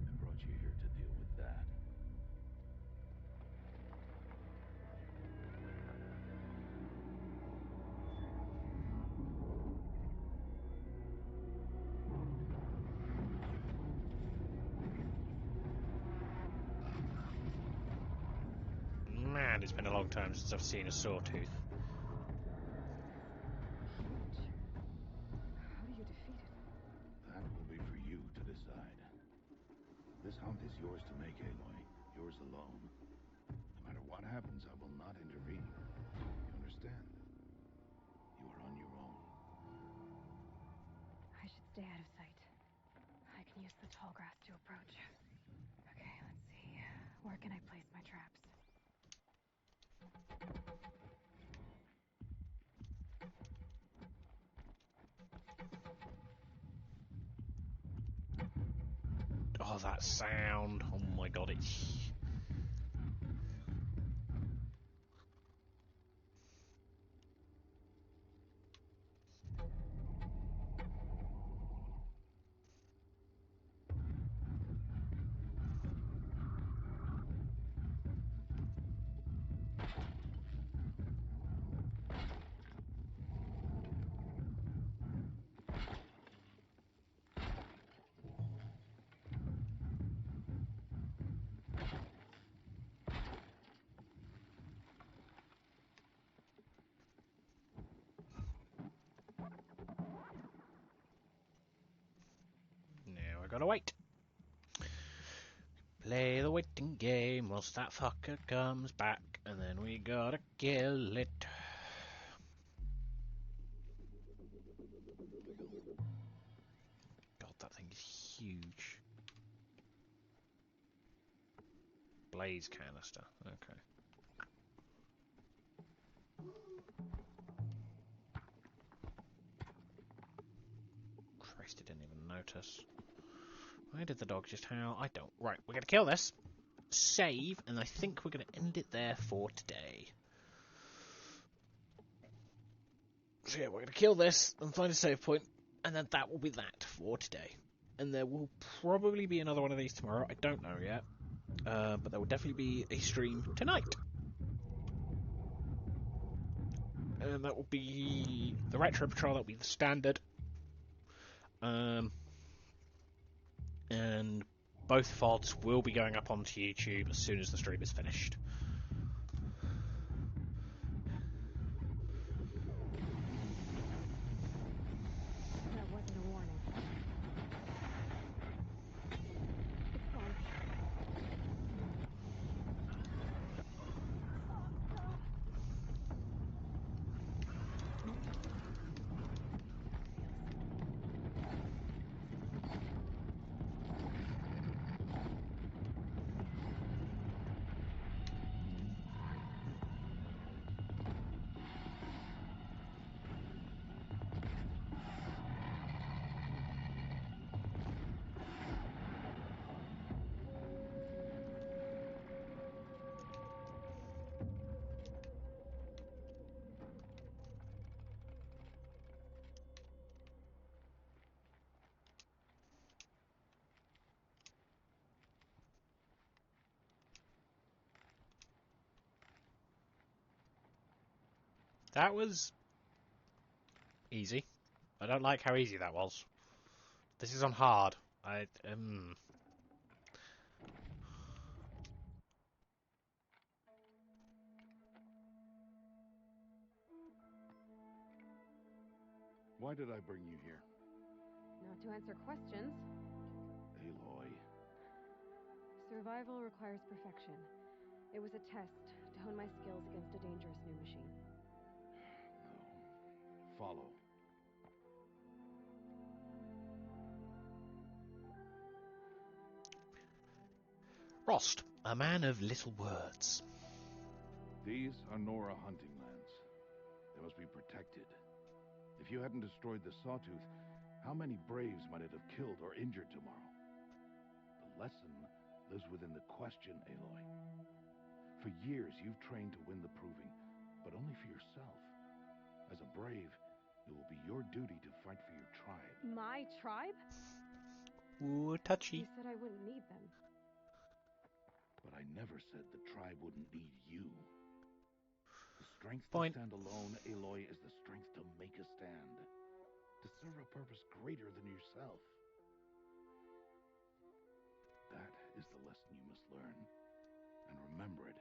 I brought you here to deal with that. Man, it's been a long time since I've seen a sawtooth. How do you defeat it? That will be for you to decide. This hunt is yours to make, Aloy. Yours alone. No matter what happens, I will not intervene. You understand? You are on your own. I should stay out of sight. I can use the tall grass to approach. Okay, let's see. Where can I place my traps? Oh, that sound. Oh my god, it's... Now I gotta wait. Play the waiting game whilst that fucker comes back, and then we gotta kill it. God, that thing is huge. Blaze canister, okay. Christ, I didn't even notice. Why did the dog just howl? I don't. Right, we're gonna kill this. Save, and I think we're gonna end it there for today. So yeah, we're gonna kill this and find a save point, and then that will be that for today. And there will probably be another one of these tomorrow. I don't know yet. But there will definitely be a stream tonight. And that will be the Retro Patrol, that will be the standard. And both VODs will be going up onto YouTube as soon as the stream is finished. That wasn't a warning. It's gone. That was easy. I don't like how easy that was. This is on hard. Why did I bring you here? Not to answer questions. Aloy. Survival requires perfection. It was a test to hone my skills against a dangerous new machine. No. Follow. Rost, a man of little words. These are Nora hunting lands. They must be protected. If you hadn't destroyed the Sawtooth, how many Braves might it have killed or injured tomorrow? The lesson lives within the question, Aloy. For years, you've trained to win the proving, but only for yourself. As a Brave, it will be your duty to fight for your tribe. My tribe? Ooh, touchy. You said I wouldn't need them. But I never said the tribe wouldn't need you. The strength Fine. to stand alone, Aloy, is the strength to make a stand. To serve a purpose greater than yourself. That is the lesson you must learn. And remember it.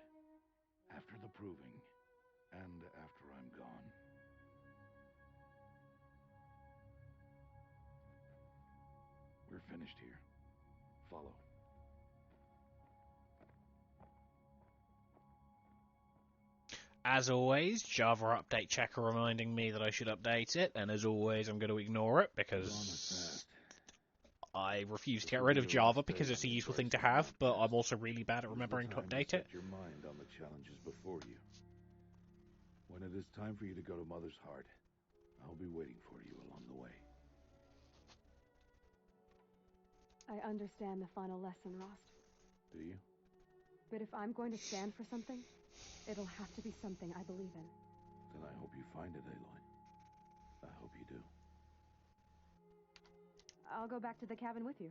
After the proving. And after I'm gone. We're finished here. Follow. As always, Java update checker reminding me that I should update it, and as always, I'm going to ignore it because I refuse to get rid of Java because it's a useful thing to have, but I'm also really bad at remembering to update it. Set your mind on the challenges before you. When it is time for you to go to Mother's Heart, I'll be waiting for you along the way. I understand the final lesson, Rost. Do you? But if I'm going to stand for something, it'll have to be something I believe in. Then I hope you find it, Aloy. I hope you do. I'll go back to the cabin with you.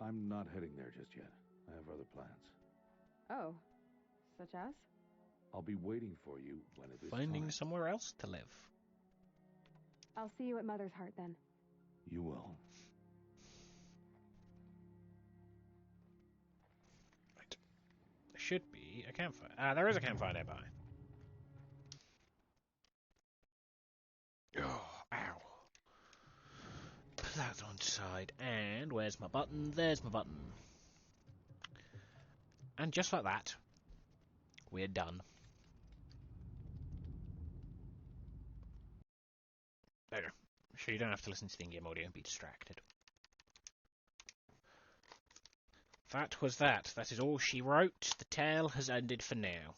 I'm not heading there just yet. I have other plans. Oh, such as? I'll be waiting for you when it is Finding time. somewhere else to live. I'll see you at Mother's Heart then. You will. Right. There should be a campfire. Ah, there is a campfire nearby. Oh, ow. Put that on the side. And where's my button? There's my button. And just like that, we're done. There. So you don't have to listen to the in-game audio and be distracted. That was that. That is all she wrote. The tale has ended for now.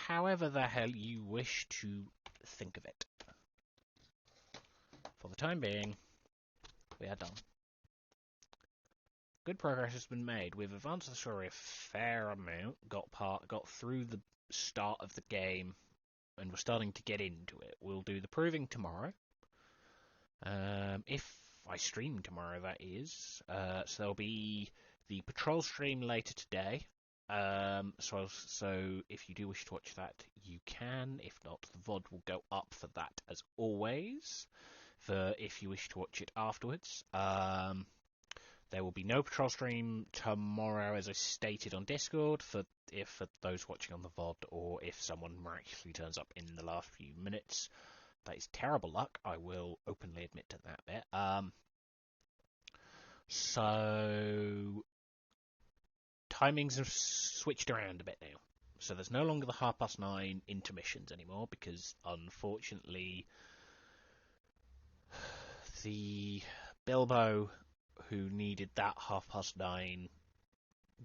However the hell you wish to think of it. For the time being, we are done. Good progress has been made. We've advanced the story a fair amount, got through the start of the game, and we're starting to get into it. We'll do the proving tomorrow. If I stream tomorrow, that is. So there'll be the patrol stream later today. So if you do wish to watch that, you can. If not, the VOD will go up for that as always. For if you wish to watch it afterwards. There will be no patrol stream tomorrow, as I stated on Discord, for those watching on the VOD, or if someone miraculously turns up in the last few minutes. That is terrible luck. I will openly admit to that bit. So timings have switched around a bit now. So there's no longer the 9:30 intermissions anymore, because unfortunately the Bilbo who needed that 9:30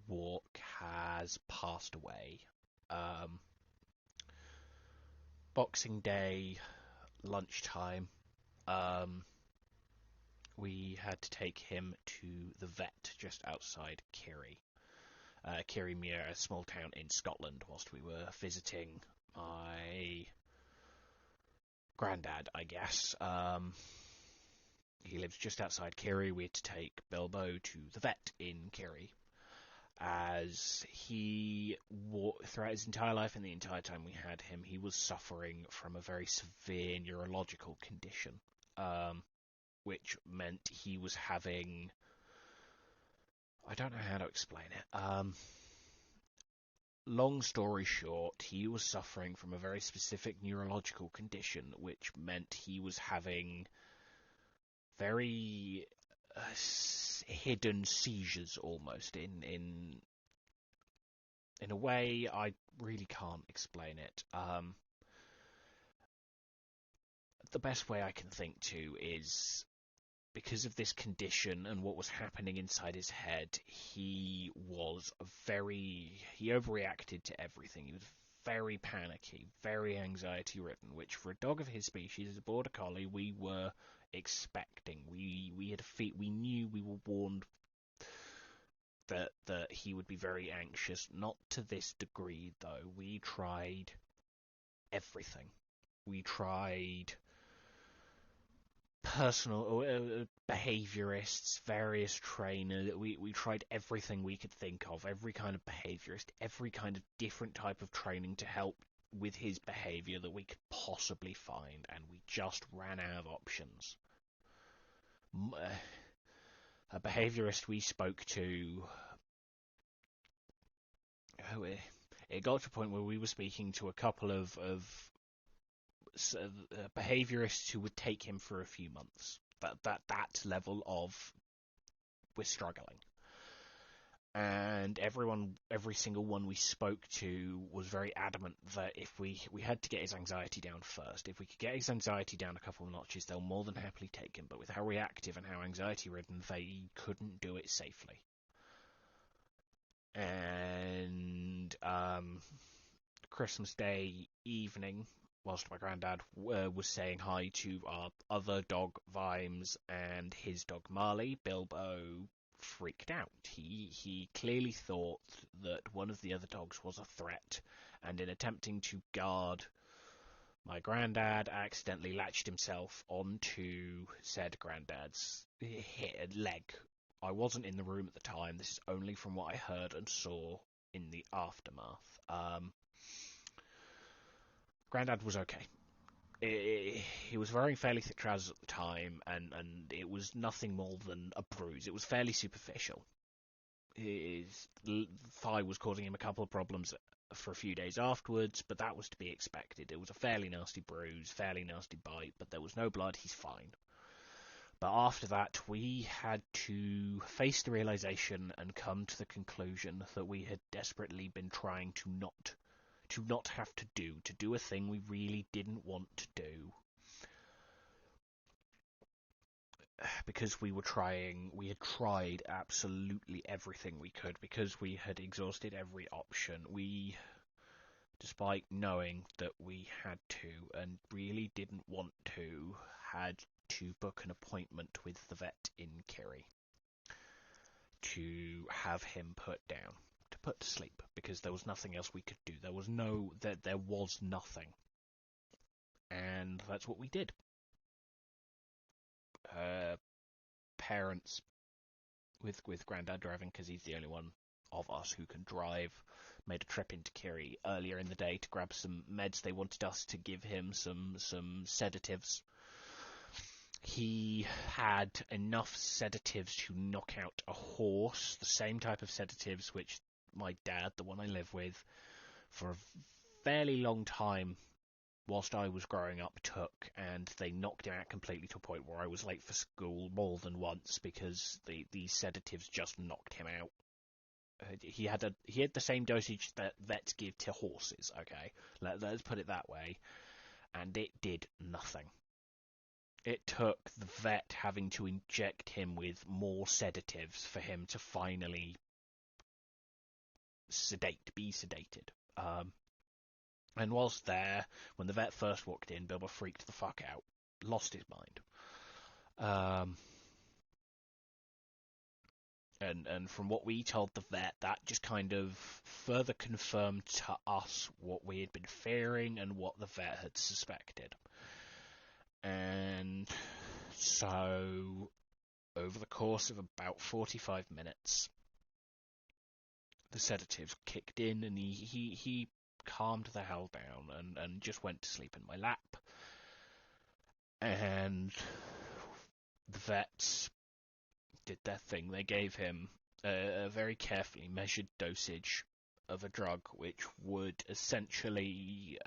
walk has passed away. Boxing Day lunchtime, we had to take him to the vet just outside Kirriemuir, a small town in Scotland, whilst we were visiting my granddad, I guess. He lives just outside Kirrie. We had to take Bilbo to the vet in Kirrie, as he, throughout his entire life and the entire time we had him, he was suffering from a very severe neurological condition, which meant he was having... I don't know how to explain it. Long story short, he was suffering from a very specific neurological condition, which meant he was having very hidden seizures almost in a way I really can't explain it. The best way I can think to is because of this condition and what was happening inside his head, he overreacted to everything. He was very panicky, very anxiety ridden, which for a dog of his species, as a border collie, we were expecting. We knew, we were warned that he would be very anxious. Not to this degree though. We tried everything. We tried personal behaviorists, various trainers. We tried everything we could think of, every kind of behaviorist, every kind of different type of training to help with his behavior that we could possibly find, and we just ran out of options. A behaviorist we spoke to, it got to a point where we were speaking to a couple of behaviorists who would take him for a few months. That level of we're struggling. And every single one we spoke to was very adamant that if we had to get his anxiety down first. If we could get his anxiety down a couple of notches, they'll more than happily take him. But with how reactive and how anxiety-ridden, they couldn't do it safely. And Christmas Day evening, whilst my granddad was saying hi to our other dog, Vimes, and his dog, Marley, Bilbo freaked out. He clearly thought that one of the other dogs was a threat, and in attempting to guard my granddad, accidentally latched himself onto said granddad's leg. I wasn't in the room at the time. This is only from what I heard and saw in the aftermath. Granddad was okay. He was wearing fairly thick trousers at the time, and it was nothing more than a bruise. It was fairly superficial. His thigh was causing him a couple of problems for a few days afterwards, but that was to be expected. It was a fairly nasty bruise, fairly nasty bite, but there was no blood. He's fine. But after that, we had to face the realization and come to the conclusion that we had desperately been trying to not have to do a thing we really didn't want to do. Because we had tried absolutely everything we could, because we had exhausted every option. We, despite knowing that we had to and really didn't want to, had to book an appointment with the vet in Kerry to have him put down, to put to sleep, because there was nothing else we could do. There was nothing. And that's what we did. Parents, with Grandad driving, because he's the only one of us who can drive, made a trip into Kerry earlier in the day to grab some meds. They wanted us to give him some sedatives. He had enough sedatives to knock out a horse, the same type of sedatives which my dad, the one I live with, for a fairly long time whilst I was growing up took, and they knocked him out completely to a point where I was late for school more than once because these sedatives just knocked him out. He had the same dosage that vets give to horses, okay? Let's put it that way. And it did nothing. It took the vet having to inject him with more sedatives for him to finally be sedated. And whilst there, when the vet first walked in, Bilbo freaked the fuck out, lost his mind. And from what we told the vet, that just kind of further confirmed to us what we had been fearing and what the vet had suspected. And so, over the course of about 45 minutes, the sedatives kicked in, and he calmed the hell down and just went to sleep in my lap. And the vets did their thing. They gave him a very carefully measured dosage of a drug which would essentially...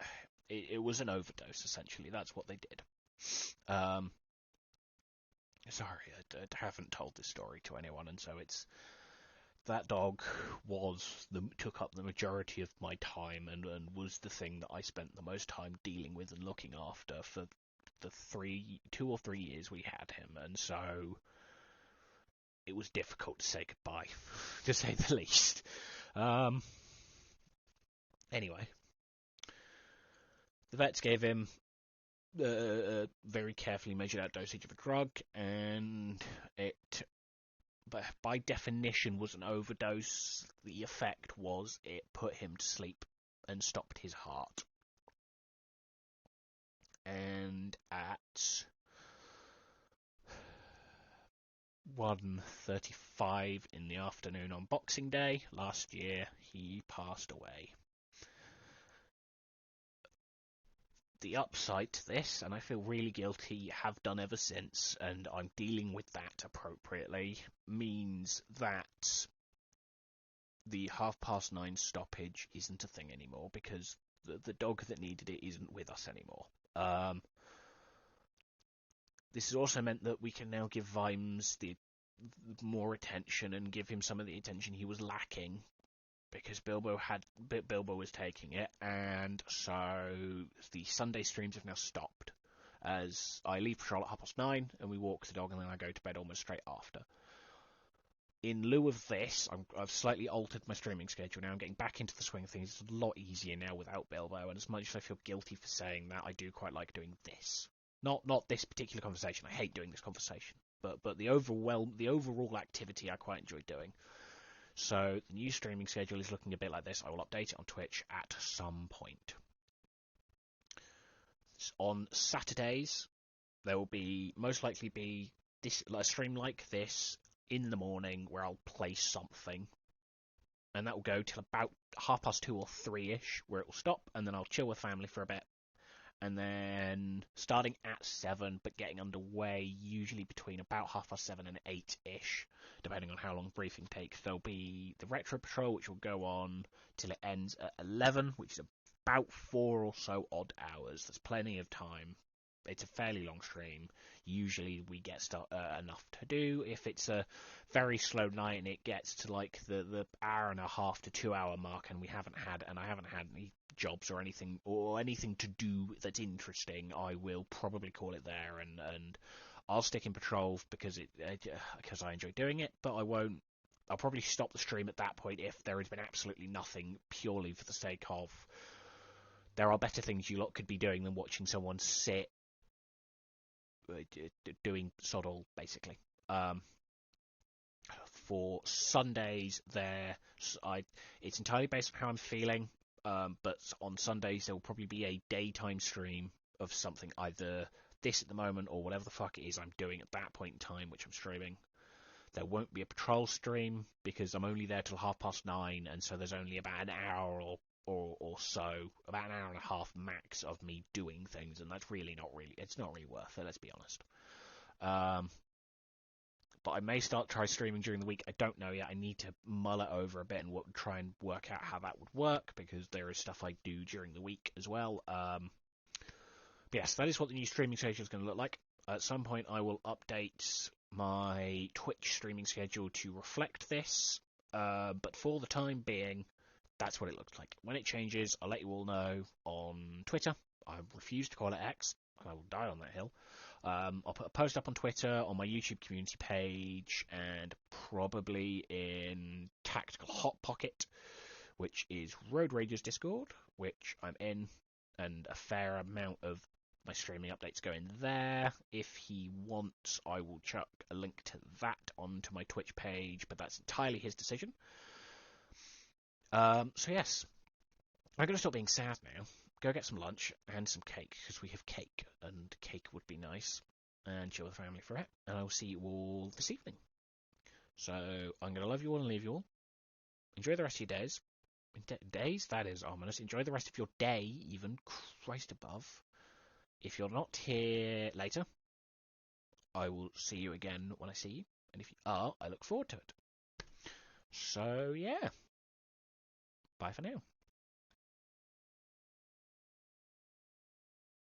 It was an overdose, essentially. That's what they did. sorry, I haven't told this story to anyone, and so that dog took up the majority of my time and was the thing that I spent the most time dealing with and looking after for the 2 or 3 years we had him, and so it was difficult to say goodbye, to say the least. Anyway, the vets gave him a very carefully measured out dosage of a drug, and it, by definition, was an overdose. The effect was it put him to sleep and stopped his heart. And at 1:35 in the afternoon on Boxing Day last year, he passed away. The upside to this, and I feel really guilty, have done ever since, and I'm dealing with that appropriately, means that the 9:30 stoppage isn't a thing anymore, because the dog that needed it isn't with us anymore. This has also meant that we can now give Vimes the more attention and give him some of the attention he was lacking, because Bilbo was taking it, and so the Sunday streams have now stopped, as I leave patrol at 9:30 and we walk the dog, and then I go to bed almost straight after. In lieu of this, I've slightly altered my streaming schedule now. I'm getting back into the swing of things. It's a lot easier now without Bilbo, and as much as I feel guilty for saying that, I do quite like doing this. Not this particular conversation. I hate doing this conversation, but the overall activity I quite enjoy doing. So the new streaming schedule is looking a bit like this. I will update it on Twitch at some point. On Saturdays, there will most likely be a stream like this in the morning where I'll play something, and that will go till about 2:30 or 3ish, where it will stop, and then I'll chill with family for a bit. And then starting at 7, but getting underway usually between about 7:30 and 8ish, depending on how long briefing takes. There'll be the Retro Patrol, which will go on till it ends at 11, which is about 4 or so odd hours. There's plenty of time. It's a fairly long stream. Usually we get enough to do. If it's a very slow night and it gets to like the hour and a half to 2 hour mark, and I haven't had any jobs or anything to do that's interesting, I will probably call it there, and I'll stick in patrol because I enjoy doing it, but I won't. I'll probably stop the stream at that point if there has been absolutely nothing, purely for the sake of there are better things you lot could be doing than watching someone sit doing sod all, basically. For Sundays, it's entirely based on how I'm feeling, but on Sundays there will probably be a daytime stream of something, either this at the moment or whatever the fuck it is I'm doing at that point in time, which I'm streaming. There won't be a patrol stream because I'm only there till 9:30, and so there's only about an hour or so, about an hour and a half max of me doing things, and that's it's not really worth it, let's be honest. But I may try streaming during the week. I don't know yet. I need to mull it over a bit and try and work out how that would work, because there is stuff I do during the week as well. But yes, that is what the new streaming schedule is going to look like. At some point I will update my Twitch streaming schedule to reflect this, but for the time being, that's what it looks like. When it changes, I'll let you all know on Twitter. I refuse to call it X. I will die on that hill. I'll put a post up on Twitter, on my YouTube community page, and probably in Tactical Hot Pocket, which is Road Rage's Discord, which I'm in, and a fair amount of my streaming updates go in there. If he wants, I will chuck a link to that onto my Twitch page, but that's entirely his decision. So yes, I'm going to stop being sad now. Go get some lunch and some cake, because we have cake, and cake would be nice, and chill with the family for it, and I will see you all this evening. So I'm going to love you all and leave you all. Enjoy the rest of your days. Days? That is ominous. Enjoy the rest of your day, even. Christ above. If you're not here later, I will see you again when I see you, and if you are, I look forward to it. So yeah. Bye for now.